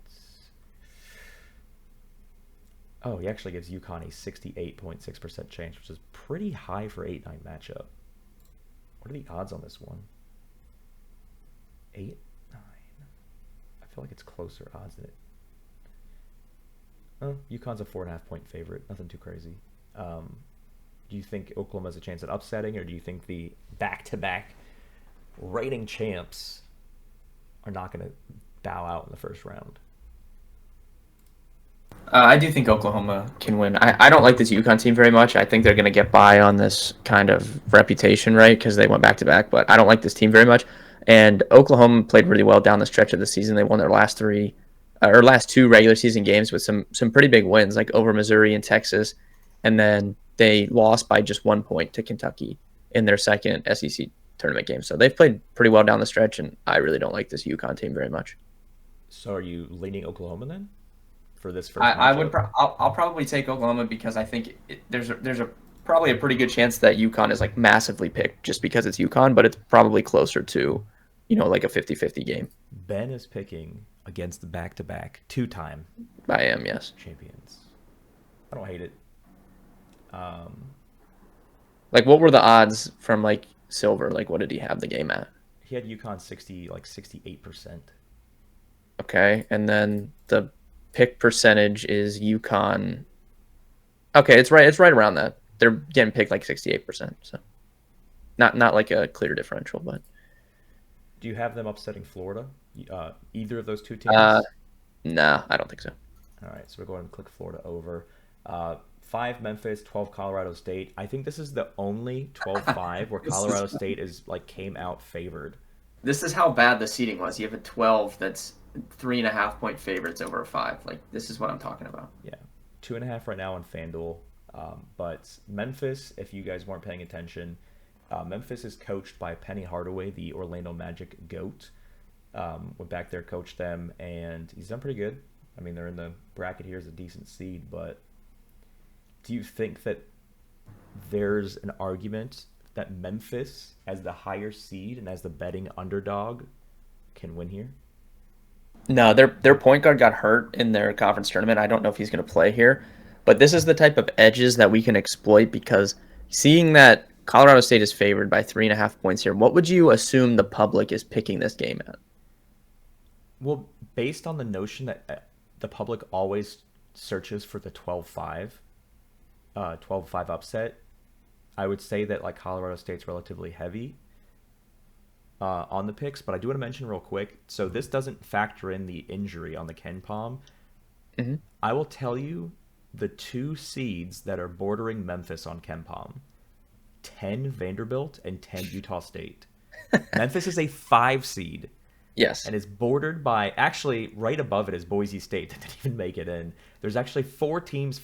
Oh, he actually gives UConn a 68.6% chance, which is pretty high for 8-9 matchup. What are the odds on this one? 8-9. I feel like it's closer odds than it. Oh, UConn's a 4.5 point favorite. Nothing too crazy. Do you think Oklahoma has a chance at upsetting, or do you think the back-to-back reigning champs are not going to bow out in the first round? I do think Oklahoma can win. I don't like this UConn team very much. I think they're going to get by on this kind of reputation, right? Because they went back to back. But I don't like this team very much. And Oklahoma played really well down the stretch of the season. They won their last last two regular season games with some pretty big wins, like over Missouri and Texas, and then they lost by just 1 point to Kentucky in their second SEC tournament game. So they've played pretty well down the stretch, and I really don't like this UConn team very much. So are you leaning Oklahoma then for this first I matchup? would I'll probably take Oklahoma because I think there's a probably a pretty good chance that UConn is like massively picked just because it's UConn, but it's probably closer to, like a 50-50 game. Ben is picking against the back-to-back two-time I am, yes. champions. I don't hate it. Like, what were the odds from like Silver? Like, what did he have the game at? He had UConn 68%. Okay, and then the pick percentage is UConn. Okay, it's right around that. They're getting picked like 68%. So not like a clear differential, but Do you have them upsetting Florida? Either of those two teams? no, I don't think so. All right, so we're going to click Florida over. 5 Memphis, 12 Colorado State. I think this is the only 12-5 where Colorado State came out favored. This is how bad the seeding was. You have a 12 that's 3.5-point favorites over a 5. Like, this is what I'm talking about. Yeah, 2.5 right now on FanDuel. But Memphis, if you guys weren't paying attention, Memphis is coached by Penny Hardaway, the Orlando Magic GOAT. Went back there, coached them, and he's done pretty good. I mean, they're in the bracket here as a decent seed, but do you think that there's an argument that Memphis, as the higher seed and as the betting underdog, can win here? No, their point guard got hurt in their conference tournament. I don't know if he's going to play here, but this is the type of edges that we can exploit because seeing that Colorado State is favored by 3.5 points here, what would you assume the public is picking this game at? Well, based on the notion that the public always searches for the 12-5 upset, I would say that like Colorado State's relatively heavy on the picks, but I do want to mention real quick. So this doesn't factor in the injury on the Ken Palm. Mm-hmm. I will tell you the 2 seeds that are bordering Memphis on Ken Palm: 10 Vanderbilt and 10 Utah State. Memphis is a 5 seed. Yes. And is bordered by, actually, right above it is Boise State that didn't even make it in. There's actually 5 teams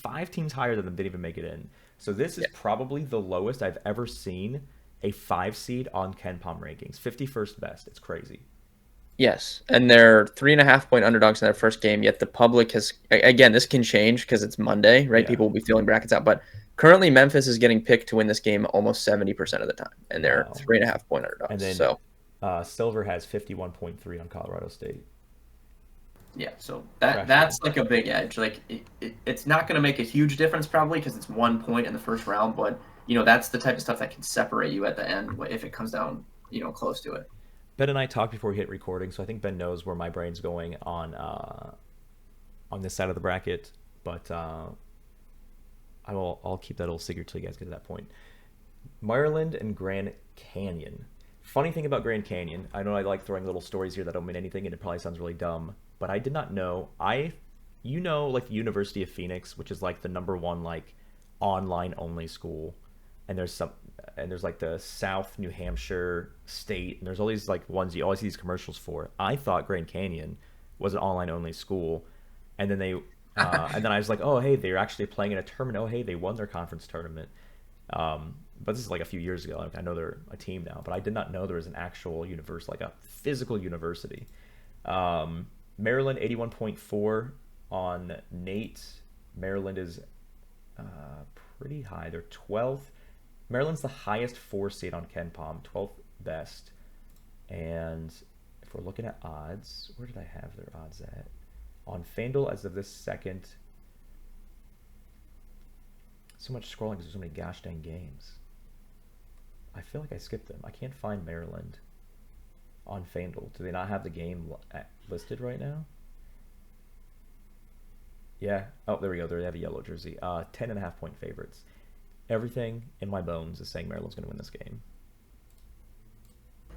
higher than them didn't even make it in. So this is probably the lowest I've ever seen a 5 seed on Ken Palm rankings. 51st best. It's crazy. Yes. And they're 3.5-point underdogs in their first game, yet the public has, again, this can change because it's Monday, right? Yeah. People will be filling brackets out. But currently, Memphis is getting picked to win this game almost 70% of the time. And they're 3.5-point underdogs. And then, so Silver has 51.3 on Colorado State. yeah, so that's like a big edge. Like it's not going to make a huge difference probably because it's 1 point in the first round, but that's the type of stuff that can separate you at the end if it comes down close to it. Ben and I talked before we hit recording, so I think Ben knows where my brain's going on this side of the bracket, but I'll keep that little secret till you guys get to that point. Maryland and Grand Canyon. Funny thing about Grand Canyon, I know I like throwing little stories here that don't mean anything, and it probably sounds really dumb, but I did not know. Like the University of Phoenix, which is like the #1 like online only school, and there's like the South New Hampshire State, and there's all these like ones you always see these commercials for. I thought Grand Canyon was an online only school, and then and then I was like, oh hey, they're actually playing in a tournament. Oh hey, they won their conference tournament. But this is like a few years ago. Like, I know they're a team now, but I did not know there was an actual university, like a physical university. Maryland 81.4 on Nate. Maryland is pretty high. They're 12th. Maryland's the highest 4 seed on Ken Palm, 12th best. And if we're looking at odds, where did I have their odds at? On FanDuel as of this second. So much scrolling because there's so many gosh dang games. I feel like I skipped them. I can't find Maryland on FanDuel. Do they not have the game listed right now? Yeah. Oh, there we go. They have a yellow jersey. 10.5-point favorites. Everything in my bones is saying Maryland's going to win this game.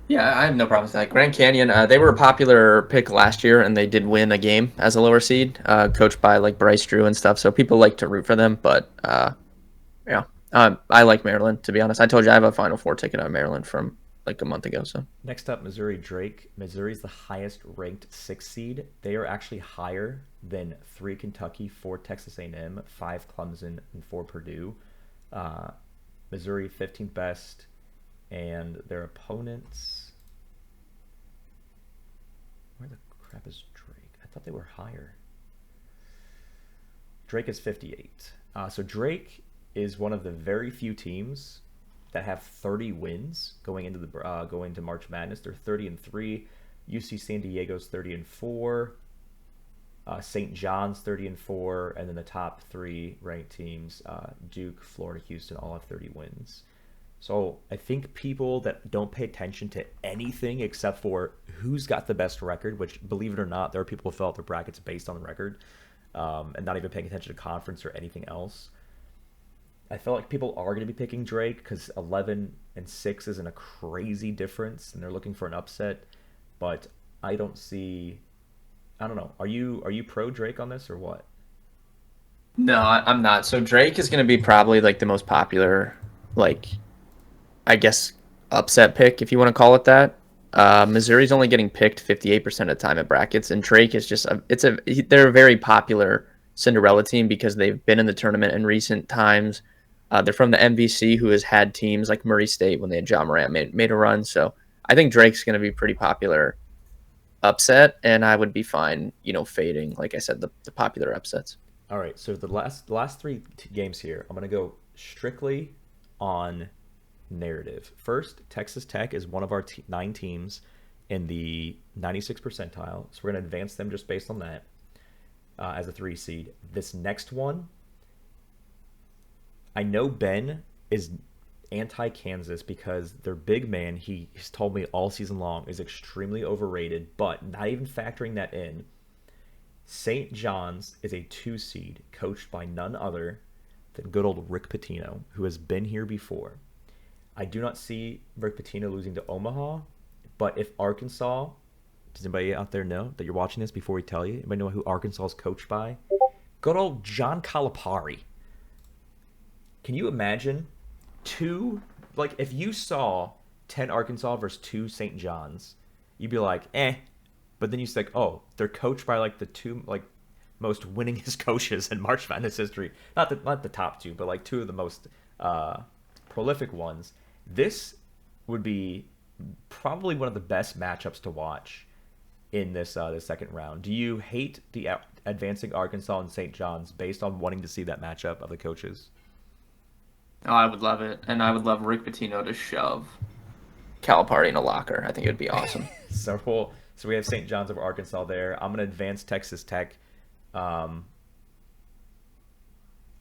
Yeah, I have no problem with that. Grand Canyon, they were a popular pick last year, and they did win a game as a lower seed, coached by like Bryce Drew and stuff. So people like to root for them, but I like Maryland, to be honest. I told you I have a Final Four ticket on Maryland from like a month ago. So Next up, Missouri Drake. Missouri's the highest ranked 6th seed. They are actually higher than 3 Kentucky, 4 Texas A&M, 5 Clemson, and 4 Purdue. Missouri 15th best, and their opponents. Where the crap is Drake? I thought they were higher. Drake is 58. So Drake is one of the very few teams that have 30 wins going into March Madness. They're 30-3. UC San Diego's 30-4. St. John's 30-4, and then the top 3 ranked teams, Duke, Florida, Houston, all have 30 wins. So I think people that don't pay attention to anything except for who's got the best record, which, believe it or not, there are people who fill out their brackets based on the record, and not even paying attention to conference or anything else. I feel like people are going to be picking Drake because 11-6 isn't a crazy difference, and they're looking for an upset. But I don't know. Are you pro Drake on this or what? no, I'm not. So Drake is going to be probably like the most popular, like, I guess, upset pick, if you want to call it that. Missouri's only getting picked 58% of the time at brackets, and Drake is just they're a very popular Cinderella team because they've been in the tournament in recent times. They're from the MVC, who has had teams like Murray State when they had John Morant made a run. So I think Drake's going to be pretty popular upset, and I would be fine, fading, like I said, the popular upsets. All right, so the last 3 games here, I'm going to go strictly on narrative. First, Texas Tech is one of our 9 teams in the 96th percentile, so we're going to advance them just based on that as a 3 seed. This next one, I know Ben is anti-Kansas because their big man, he's told me all season long, is extremely overrated, but not even factoring that in, St. John's is a 2 seed coached by none other than good old Rick Pitino, who has been here before. I do not see Rick Pitino losing to Omaha, but if Arkansas, does anybody out there know that you're watching this before we tell you? Anybody know who Arkansas is coached by? Good old John Calipari. Can you imagine if you saw 10 Arkansas versus 2 St. John's, you'd be like, eh. But then you think, oh, they're coached by the 2 most winningest coaches in March Madness history. Not the top 2, but 2 of the most prolific ones. This would be probably one of the best matchups to watch in this second round. Do you hate the advancing Arkansas and St. John's based on wanting to see that matchup of the coaches? Oh, I would love it, and I would love Rick Pitino to shove Calipari in a locker. I think it would be awesome. So we have St. John's over Arkansas there. I'm going to advance Texas Tech. I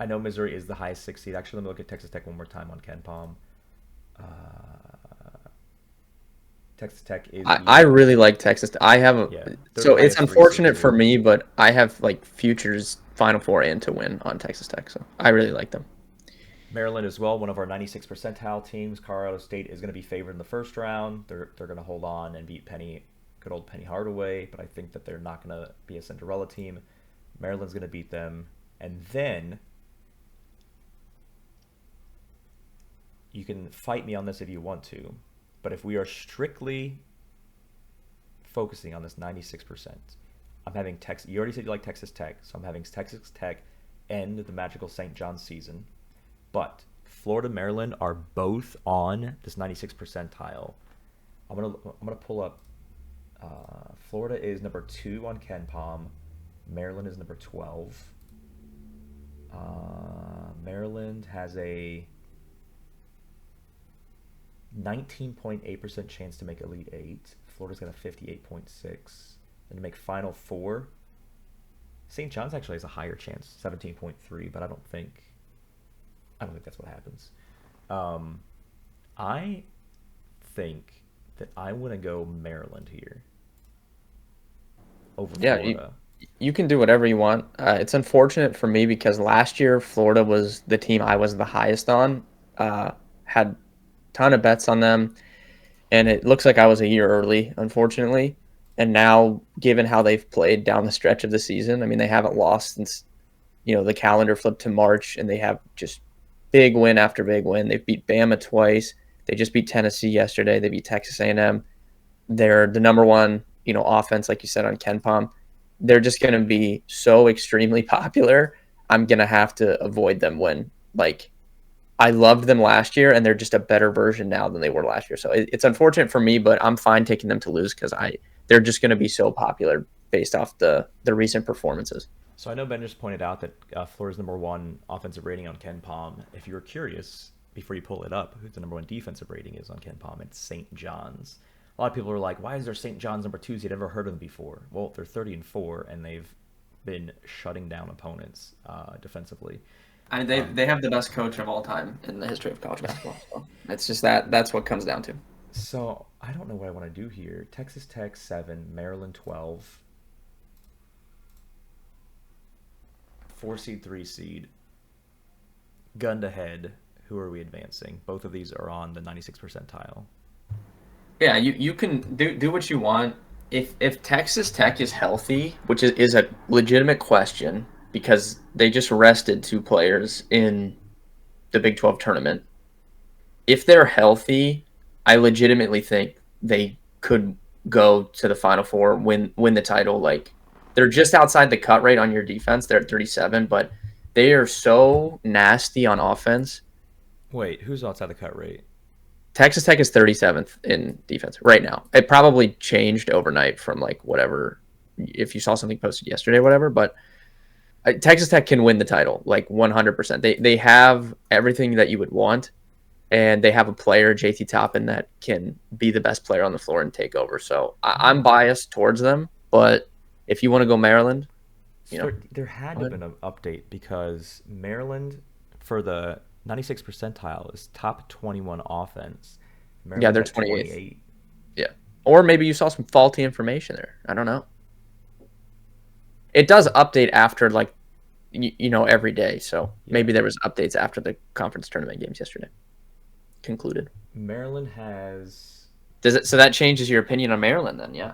know Missouri is the highest 6 seed. Actually, let me look at Texas Tech one more time on Ken Palm. Texas Tech is. I really like Texas. I have so it's unfortunate for me, but I have futures Final Four and to win on Texas Tech. So I really like them. Maryland as well, one of our 96th percentile teams. Colorado State is going to be favored in the first round. They're going to hold on and beat good old Penny Hardaway, but I think that they're not going to be a Cinderella team. Maryland's going to beat them, and then you can fight me on this if you want to, but if we are strictly focusing on this 96%, I'm having Texas. You already said you like Texas Tech, so I'm having Texas Tech end the magical St. John's season. But Florida, Maryland are both on this 96th percentile. I'm gonna pull up. Florida is number 2 on Ken Palm. Maryland is number 12. Maryland has a 19.8% chance to make Elite 8. Florida's got a 58.6. And to make Final Four, St. John's actually has a higher chance, 17.3. But I don't think that's what happens. I think that I want to go Maryland here over Florida. You can do whatever you want. It's unfortunate for me because last year Florida was the team I was the highest on. Had a ton of bets on them, and it looks like I was a year early, unfortunately. And now, given how they've played down the stretch of the season, I mean, they haven't lost since the calendar flipped to March, and they have just big win after big win. They've beat Bama twice. They just beat Tennessee yesterday. They beat Texas A&M. They're the number one, offense, like you said, on Ken Palm. They're just going to be so extremely popular. I'm going to have to avoid them when, like, I loved them last year, and they're just a better version now than they were last year. So it's unfortunate for me, but I'm fine taking them to lose because they're just going to be so popular based off the recent performances. So I know Ben just pointed out that Florida's number one offensive rating on Ken Palm. If you were curious, before you pull it up, who the number one defensive rating is on Ken Palm, it's St. John's. A lot of people are like, why is there St. John's number twos? You'd never heard of them before. Well, they're 30-4, and they've been shutting down opponents defensively. I mean, they have the best coach of all time in the history of college basketball. So it's just that's what comes down to. So I don't know what I want to do here. Texas Tech 7, Maryland 12, 4 seed, 3 seed. Gun to head. Who are we advancing? Both of these are on the 96th percentile. Yeah, you can do what you want. If Texas Tech is healthy, which is a legitimate question because they just rested 2 players in the Big 12 tournament. If they're healthy, I legitimately think they could go to the Final Four, win the title. Like, they're just outside the cut rate on your defense. They're at 37, but they are so nasty on offense. Wait, who's outside the cut rate? Texas Tech is 37th in defense right now. It probably changed overnight from like whatever, if you saw something posted yesterday, whatever, but Texas Tech can win the title like 100%. They have everything that you would want, and they have a player, JT Toppin, that can be the best player on the floor and take over. So I'm biased towards them, but if you want to go Maryland, there had to have been an update because Maryland for the 96th percentile is top 21 offense. Maryland's yeah, they're 28th. Yeah. Or maybe you saw some faulty information there. I don't know. It does update after, like, every day. So maybe there was updates after the conference tournament games yesterday concluded. Maryland has... So that changes your opinion on Maryland then, yeah.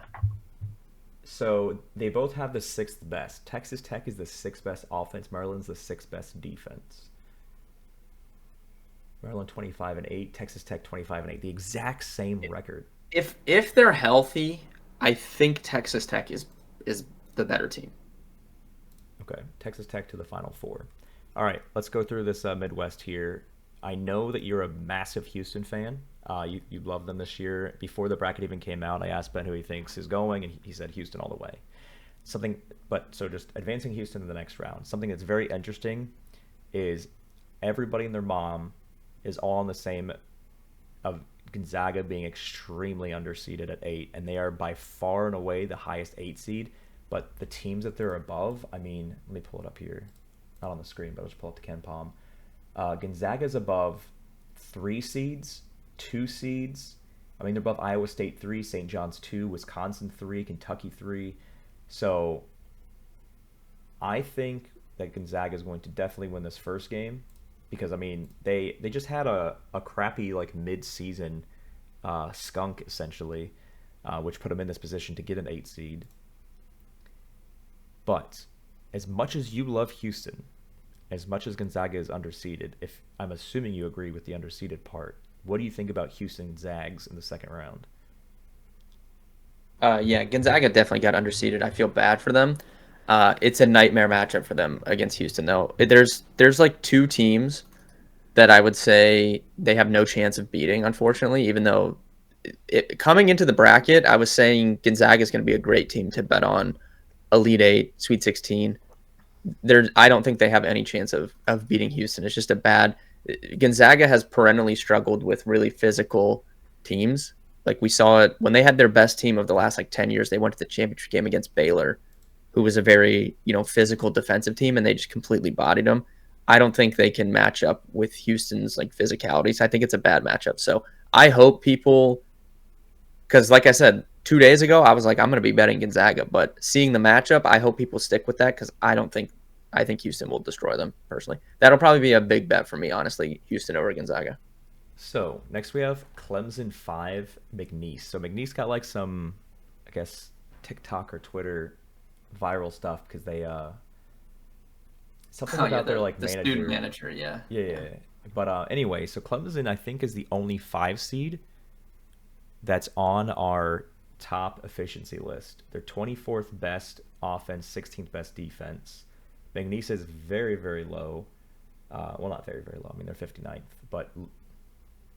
So they both have the 6th best. Texas Tech is the 6th best offense. Maryland's the 6th best defense. Maryland 25-8, Texas Tech 25-8, the exact same record. If they're healthy, I think Texas Tech is the better team. Okay, Texas Tech to the Final Four. All right, let's go through this Midwest here. I know that you're a massive Houston fan. You love them this year. Before the bracket even came out, I asked Ben who he thinks is going, and he said Houston all the way. So just advancing Houston to the next round. Something that's very interesting is everybody and their mom is all on the same of Gonzaga being extremely underseeded at 8, and they are by far and away the highest 8 seed. But the teams that they're above, I mean, let me pull it up here. Not on the screen, but I'll just pull up the Ken Palm. Gonzaga's above 3 seeds, 2 seeds. I mean, they're above Iowa State 3, St. John's 2, Wisconsin 3, Kentucky 3. So I think that Gonzaga is going to definitely win this first game because, I mean, they just had a crappy, like, mid-season skunk, essentially, which put them in this position to get an 8 seed. But as much as you love Houston, as much as Gonzaga is underseeded, if I'm assuming you agree with the underseeded part, what do you think about Houston Zags in the second round? Yeah, Gonzaga definitely got underseeded. I feel bad for them. It's a nightmare matchup for them against Houston, though. There's like 2 teams that I would say they have no chance of beating, unfortunately, even though coming into the bracket, I was saying Gonzaga is going to be a great team to bet on. Elite 8, Sweet 16. I don't think they have any chance of beating Houston. It's just Gonzaga has perennially struggled with really physical teams. Like we saw it when they had their best team of the last 10 years. They went to the championship game against Baylor, who was a very physical defensive team, and they just completely bodied them. I don't think they can match up with Houston's physicality. So I think it's a bad matchup. So I hope people, because like I said, 2 days ago, I was like, I'm going to be betting Gonzaga. But seeing the matchup, I hope people stick with that because I think Houston will destroy them, personally. That'll probably be a big bet for me, honestly, Houston over Gonzaga. So next we have Clemson 5, McNeese. So McNeese got some, I guess, TikTok or Twitter viral stuff because they something about their the manager. Student manager, yeah. Yeah. But anyway, so Clemson, I think, is the only 5 seed that's on our top efficiency list. They're 24th best offense, 16th best defense. McNeese is very, very low. Well, not very, very low. I mean, they're 59th, but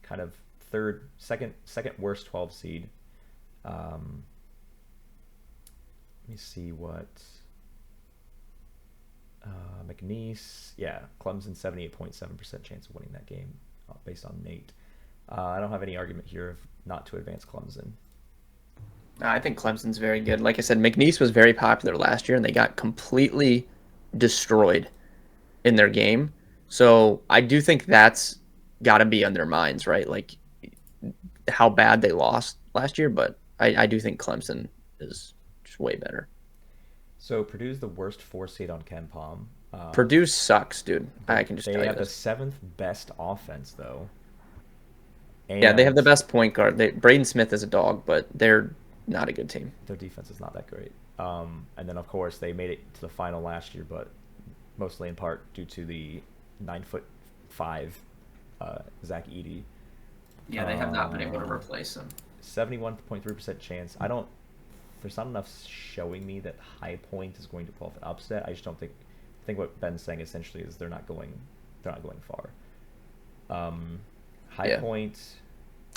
kind of second worst 12 seed. Let me see what McNeese. Yeah, Clemson 78.7% chance of winning that game based on Nate. I don't have any argument here of not to advance Clemson. I think Clemson's very good. Like I said, McNeese was very popular last year, and they got completely destroyed in their game. So I do think that's got to be on their minds, right? Like how bad they lost last year, but I do think Clemson is just way better. So Purdue's the worst 4 seed on KenPom. Purdue sucks, dude. I can just tell you They have the this. 7th best offense, though. Yeah, they have the And best point guard. Braden Smith is a dog, but they're not a good team. their defense is not that great. And then, of course, they made it to the final last year, but mostly in part due to the 9'5" Zach Edey. Yeah, they have not been able to replace him. 71.3% chance. There's not enough showing me that High Point is going to pull off an upset. I just don't think. I think what Ben's saying essentially is they're not going far. High Point.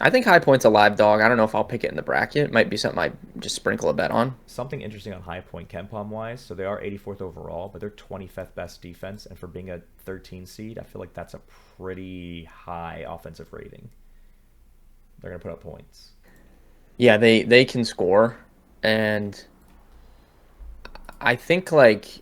I think High Point's a live dog. I don't know if I'll pick it in the bracket. It might be something I just sprinkle a bet on. Something interesting on High Point KenPom wise. So they are 84th overall, but they're 25th best defense, and for being a 13 seed, I feel like that's a pretty high offensive rating. They're gonna put up points. Yeah, they can score, and I think like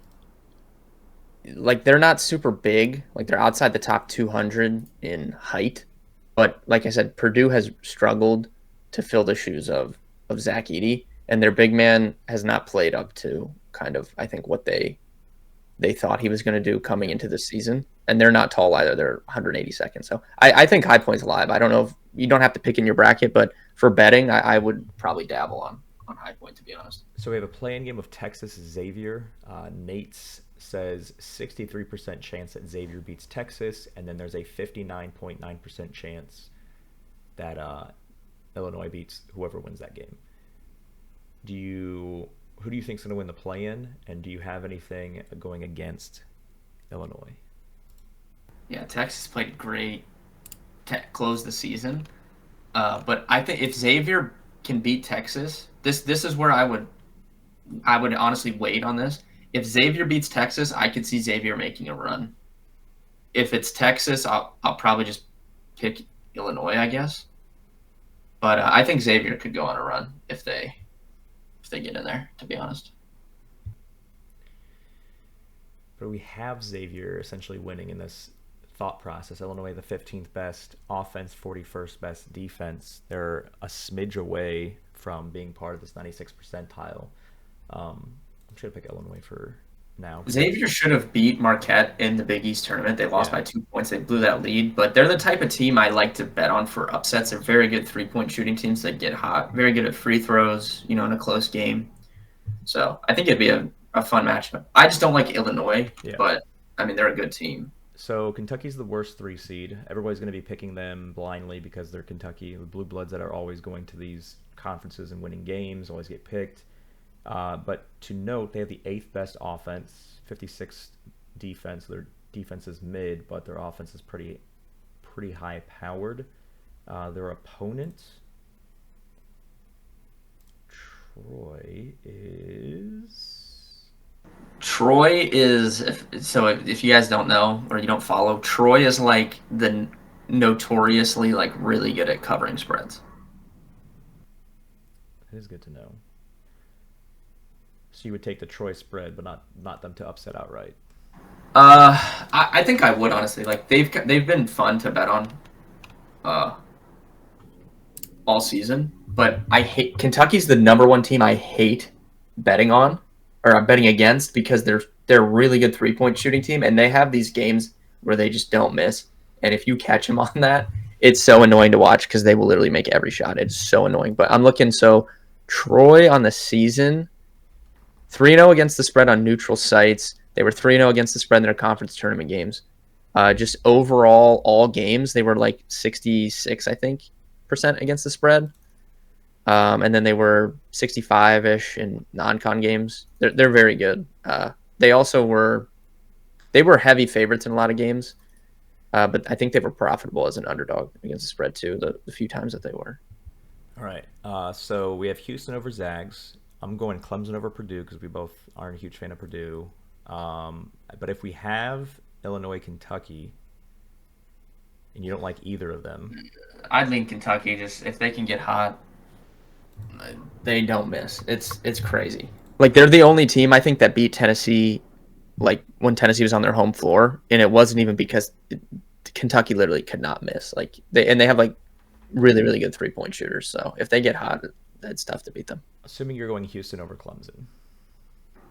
they're not super big. Like they're outside the top 200 in height. But like I said, Purdue has struggled to fill the shoes of Zach Edey, and their big man has not played up to kind of, I think, what they thought he was going to do coming into the season. And they're not tall either. They're 182nd. So I think High Point's live. I don't know if you don't have to pick in your bracket, but for betting, I would probably dabble on High Point, to be honest. So we have a play-in game of Texas Xavier. Nate's says 63% chance that Xavier beats Texas, and then there's a 59.9% chance that Illinois beats whoever wins that game. Who do you think is going to win the play-in, and do you have anything going against Illinois? Yeah, Texas played great to close the season, but I think if Xavier can beat Texas, this is where I would honestly wait on this. If Xavier beats Texas, I could see Xavier making a run. If it's Texas, I'll probably just pick Illinois, I guess. But I think Xavier could go on a run if they get in there, to be honest. But we have Xavier essentially winning in this thought process. Illinois, the 15th best offense, 41st best defense. They're a smidge away from being part of this 96th percentile. I'm just going to pick Illinois for now. Xavier should have beat Marquette in the Big East tournament. They lost by 2 points. They blew that lead. But they're the type of team I like to bet on for upsets. They're very good three-point shooting teams that get hot. Very good at free throws, in a close game. So I think it'd be a fun matchup. I just don't like Illinois, but, I mean, they're a good team. So Kentucky's the worst 3 seed. Everybody's going to be picking them blindly because they're Kentucky. The Blue Bloods that are always going to these conferences and winning games always get picked. But to note, they have the 8th best offense, 56th defense. Their defense is mid, but their offense is pretty high powered. Their opponent, Troy is if you guys don't know or you don't follow, Troy is like the notoriously like really good at covering spreads. It is good to know. So you would take the Troy spread, but not them to upset outright. I think I would honestly. Like they've been fun to bet on, all season. But I hate Kentucky's the number one team I hate betting on or I'm betting against because they're a really good 3-point shooting team and they have these games where they just don't miss. And if you catch them on that, it's so annoying to watch because they will literally make every shot. It's so annoying. But I'm looking Troy on the season. 3-0 against the spread on neutral sites. They were 3-0 against the spread in their conference tournament games. Just overall, all games they were like 66, I think, percent against the spread. And then they were 65-ish in non-con games. They're very good. They also were heavy favorites in a lot of games, but I think they were profitable as an underdog against the spread too. The few times that they were. All right. So we have Houston over Zags. I'm going Clemson over Purdue because we both aren't a huge fan of Purdue. But if we have Illinois, Kentucky, and you don't like either of them, I'd lean Kentucky. Just if they can get hot, they don't miss. It's crazy. Like they're the only team I think that beat Tennessee, like when Tennessee was on their home floor, and it wasn't even because Kentucky literally could not miss. Like they have like really really good 3-point shooters. So if they get hot, it's tough to beat them. assuming you're going Houston over Clemson.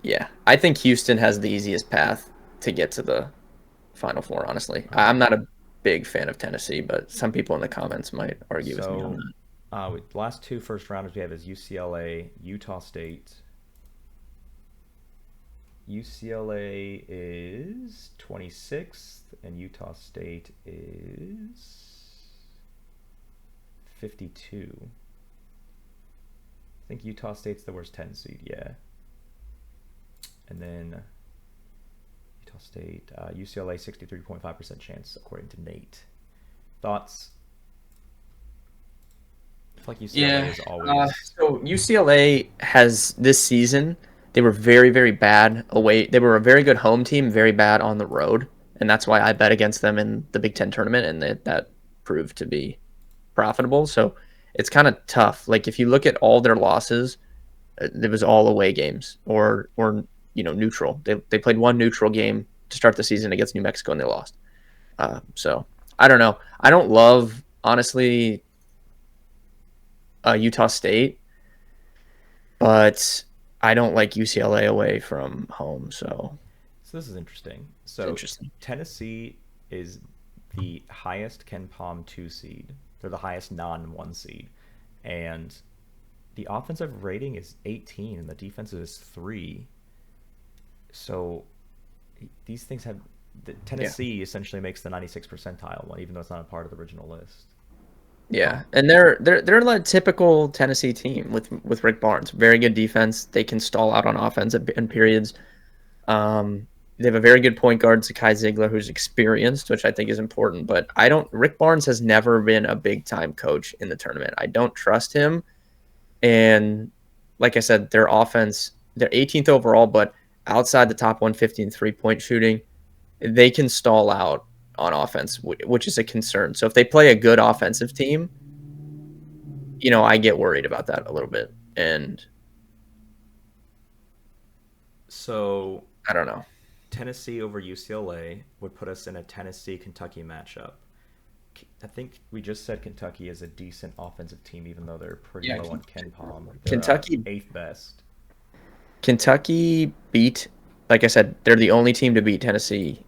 Yeah, I think Houston has the easiest path to get to the Final Four. Honestly, I'm not a big fan of Tennessee, but some people in the comments might argue with me on So that. the last two first rounders we have is UCLA, Utah State. UCLA is 26th, and Utah State is 52. I think Utah State's the worst 10 seed, yeah. And then Utah State, UCLA 63.5% chance, according to Nate. Thoughts? I feel like UCLA is always. So UCLA has this season. They were very, very bad away. They were a very good home team, very bad on the road, and that's why I bet against them in the Big Ten tournament, and that proved to be profitable. So it's kind of tough. Like if you look at all their losses, it was all away games or neutral. They played one neutral game to start the season against New Mexico and they lost. So I don't know. I don't love honestly Utah State, but I don't like UCLA away from home. So So this is interesting. it's So interesting. Tennessee is the highest Ken Palm 2 seed. They're the highest non-1 seed. And the offensive rating is 18 and the defensive is 3. So these things have Tennessee essentially makes the 96th percentile one, even though it's not a part of the original list. Yeah, and they're like a typical Tennessee team with Rick Barnes. Very good defense. They can stall out on offense in periods. They have a very good point guard, Zakai Ziegler, who's experienced, which I think is important. But Rick Barnes has never been a big time coach in the tournament. I don't trust him. And like I said, their offense, they're 18th overall, but outside the top 150 in 3-point shooting, they can stall out on offense, which is a concern. So if they play a good offensive team, I get worried about that a little bit. And So I don't know. Tennessee over UCLA would put us in a Tennessee-Kentucky matchup. I think we just said Kentucky is a decent offensive team, even though they're pretty Yeah, low on Ken Palm. They're Kentucky 8th best. Kentucky beat, like I said, they're the only team to beat Tennessee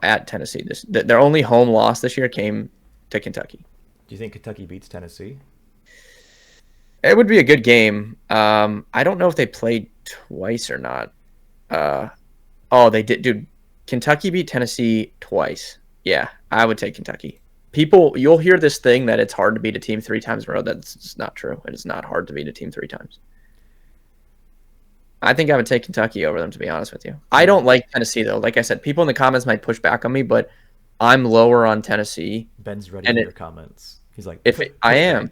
at Tennessee. Their only home loss this year came to Kentucky. Do you think Kentucky beats Tennessee? It would be a good game. I don't know if they played twice or not. Oh, they did, dude. Kentucky beat Tennessee twice. Yeah, I would take Kentucky. You'll hear this thing that it's hard to beat a team 3 times in a row. That's just not true. It is not hard to beat a team 3 times. I think I would take Kentucky over them, to be honest with you. I don't like Tennessee, though. Like I said, people in the comments might push back on me, but I'm lower on Tennessee. Ben's ready And for it- your comments. He's like, I am.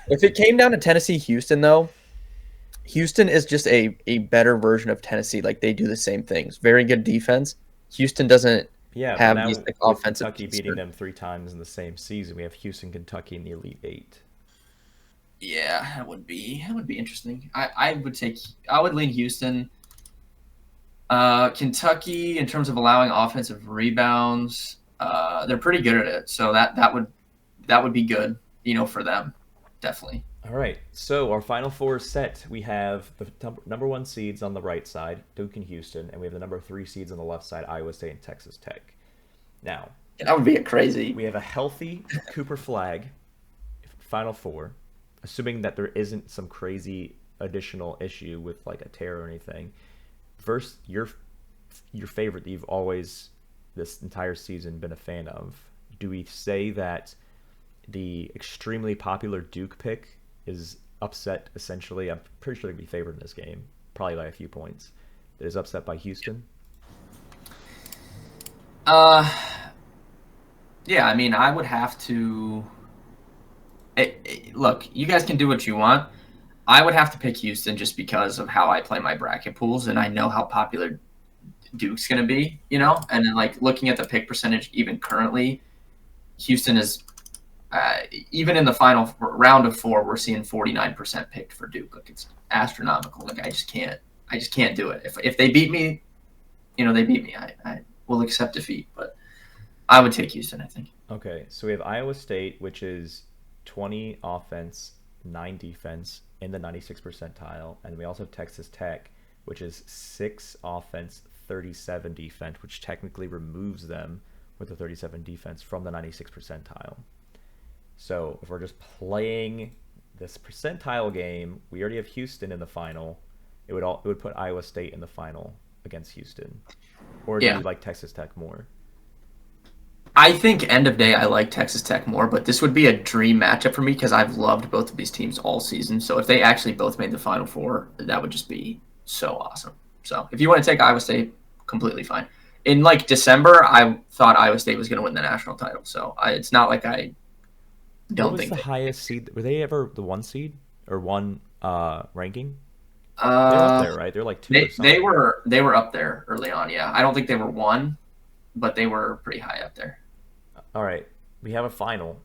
If it came down to Tennessee, Houston, though, Houston is just a better version of Tennessee. Like they do the same things. Very good defense. Houston doesn't Yeah, have but now these like, with offensive Kentucky pieces. beating them 3 times in the same season, we have Houston, Kentucky in the Elite 8. Yeah, that would be interesting. I would lean Houston. Kentucky in terms of allowing offensive rebounds, they're pretty good at it. So that would be good, for them, definitely. All right, so our final 4 is set. We have the number 1 seeds on the right side, Duke and Houston, and we have the number 3 seeds on the left side, Iowa State and Texas Tech. Now, That would be a crazy. we have a healthy Cooper Flag, final 4, assuming that there isn't some crazy additional issue with like a tear or anything. Versus your favorite that you've always this entire season been a fan of, do we say that the extremely popular Duke pick is upset essentially? I'm pretty sure they'd be favored in this game, probably by a few points. That is upset by Houston. Yeah, I mean, I would have to. Look, you guys can do what you want. I would have to pick Houston just because of how I play my bracket pools, and I know how popular Duke's going to be, And then, like, looking at the pick percentage, even currently, Houston is even in the final round of 4, we're seeing 49% picked for Duke. Like, it's astronomical. Like, I just can't do it. If they beat me, they beat me. I will accept defeat, but I would take Houston, I think. Okay, so we have Iowa State, which is 20 offense, 9 defense in the 96th percentile, and we also have Texas Tech, which is 6 offense, 37 defense, which technically removes them with the 37 defense from the 96th percentile. So if we're just playing this percentile game, we already have Houston in the final. It would put Iowa State in the final against Houston. Or do you like Texas Tech more? I think end of day I like Texas Tech more, but this would be a dream matchup for me because I've loved both of these teams all season. So if they actually both made the Final Four, that would just be so awesome. So if you want to take Iowa State, completely fine. In like December, I thought Iowa State was going to win the national title. So it's not like I don't think. What was the highest seed? Were they ever the 1 seed or 1 ranking? They're up there, right? They're like 2. They were up there early on. Yeah, I don't think they were 1, but they were pretty high up there. All right, we have a final.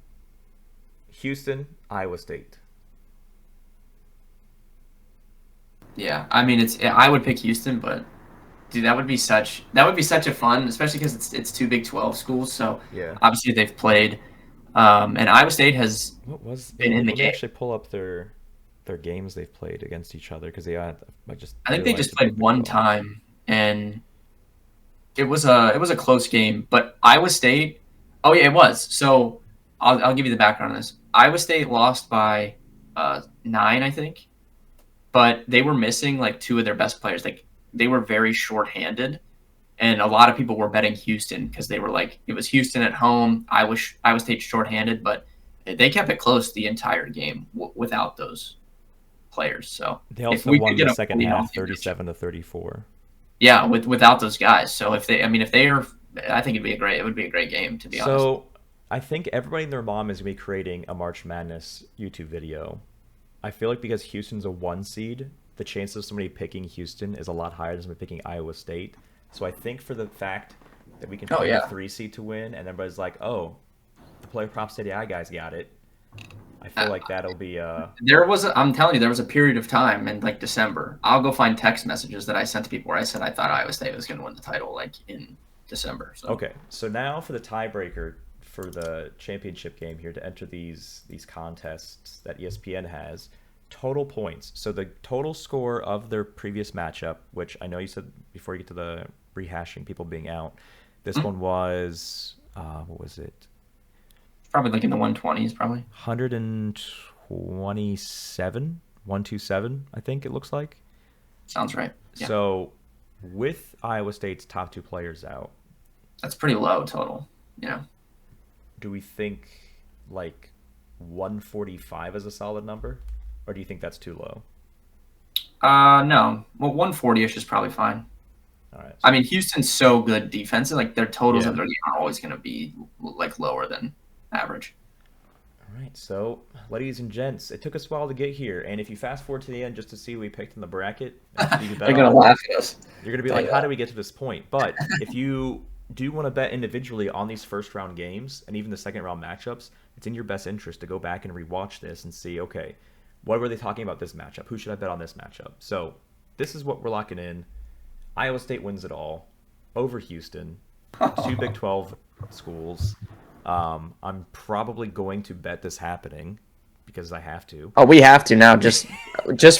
Houston, Iowa State. Yeah, I mean I would pick Houston, but dude, that would be such a fun, especially because it's 2 Big 12 schools. So yeah, obviously they've played, and Iowa State has been in the game. Actually, pull up their games they've played against each other because I think they just played one time, and it was a close game. But Iowa State. Oh yeah, it was. So I'll give you the background on this. Iowa State lost by 9, I think, but they were missing like 2 of their best players. Like they were very short-handed, and a lot of people were betting Houston because they were like, it was Houston at home. Iowa State short-handed, but they kept it close the entire game without those players. So they also won the second half, 37-34. Yeah, without those guys. So if they are. I think it would be a great game, to be honest. So I think everybody and their mom is going to be creating a March Madness YouTube video. I feel like because Houston's a 1 seed, the chance of somebody picking Houston is a lot higher than somebody picking Iowa State. So I think for the fact that we can pick a 3 seed to win, and everybody's like, oh, the PlayerProps.ai guys got it. I feel like that'll be I'm telling you, there was a period of time in like December. I'll go find text messages that I sent to people where I said I thought Iowa State was going to win the title like in December. So. Okay, so now for the tiebreaker for the championship game here to enter these contests that ESPN has, total points. So the total score of their previous matchup, which I know you said before you get to the rehashing people being out, this one was what was it? Probably like in the 120s, probably 127, I think it looks like. Sounds right. Yeah. So with Iowa State's top 2 players out, that's pretty low total. Yeah. Do we think like 145 is a solid number, or do you think that's too low? No. Well, 140-ish is probably fine. All right. I mean, Houston's so good defensive. Like their totals of their game are always going to be like lower than average. All right. So, ladies and gents, it took us a while to get here, and if you fast forward to the end just to see who we picked in the bracket, you're going to laugh at us. You're going to be like, how do we get to this point? But if you do want to bet individually on these first round games and even the second round matchups, it's in your best interest to go back and rewatch this and see, okay, what were they talking about this matchup? Who should I bet on this matchup? So this is what we're locking in. Iowa State wins it all over Houston. 2 Big 12 schools. I'm probably going to bet this happening because I have to. Oh, we have to now, just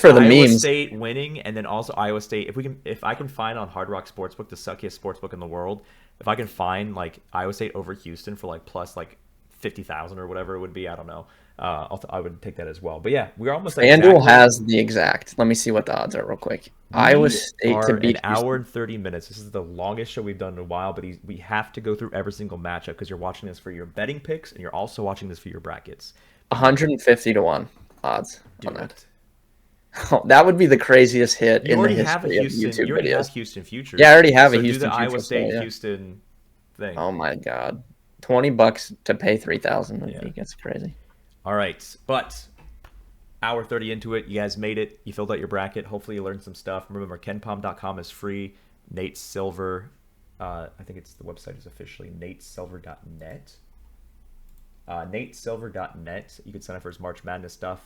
for the Iowa memes. Iowa State winning, and then also Iowa State. If I can find on Hard Rock Sportsbook, the suckiest sportsbook in the world, if I can find like Iowa State over Houston for like plus like 50,000 or whatever it would be. I don't know. I would take that as well. But yeah, we're almost FanDuel has the exact. Let me see what the odds are real quick. Iowa State to beat an hour and 30 minutes. This is the longest show we've done in a while, but we have to go through every single matchup because you're watching this for your betting picks and you're also watching this for your brackets. 150 to 1 odds Do on that. it. Oh, that would be the craziest hit You in the already have a history of Houston. YouTube You already have videos. Houston futures. Yeah, I already have a So Houston do the Iowa futures, State yeah. Houston thing. Oh my God, $20 to pay 3,000. That's crazy. All right, but hour 30 into it, you guys made it. You filled out your bracket. Hopefully, you learned some stuff. Remember, KenPom.com is free. Nate Silver, I think the website is officially natesilver.net. NateSilver.net. You can sign up for his March Madness stuff.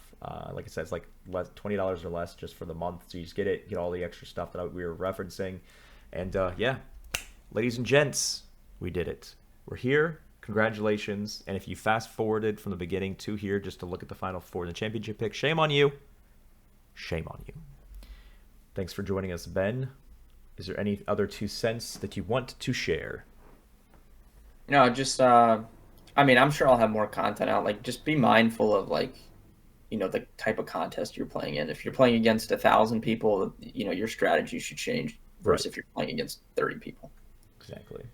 Like I said, it's like $20 or less just for the month. So you just get all the extra stuff that we were referencing. And yeah, ladies and gents, we did it. We're here. Congratulations. And if you fast forwarded from the beginning to here just to look at the Final Four and the championship pick, shame on you. Shame on you. Thanks for joining us, Ben. Is there any other 2 cents that you want to share? No, just I mean, I'm sure I'll have more content out. Like, just be mindful of the type of contest you're playing in. If you're playing against 1,000 people, your strategy should change versus if you're playing against 30 people. Exactly.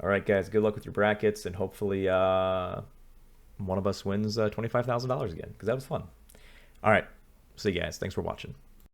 All right, guys. Good luck with your brackets, and hopefully one of us wins $25,000 again because that was fun. All right. See you guys. Thanks for watching.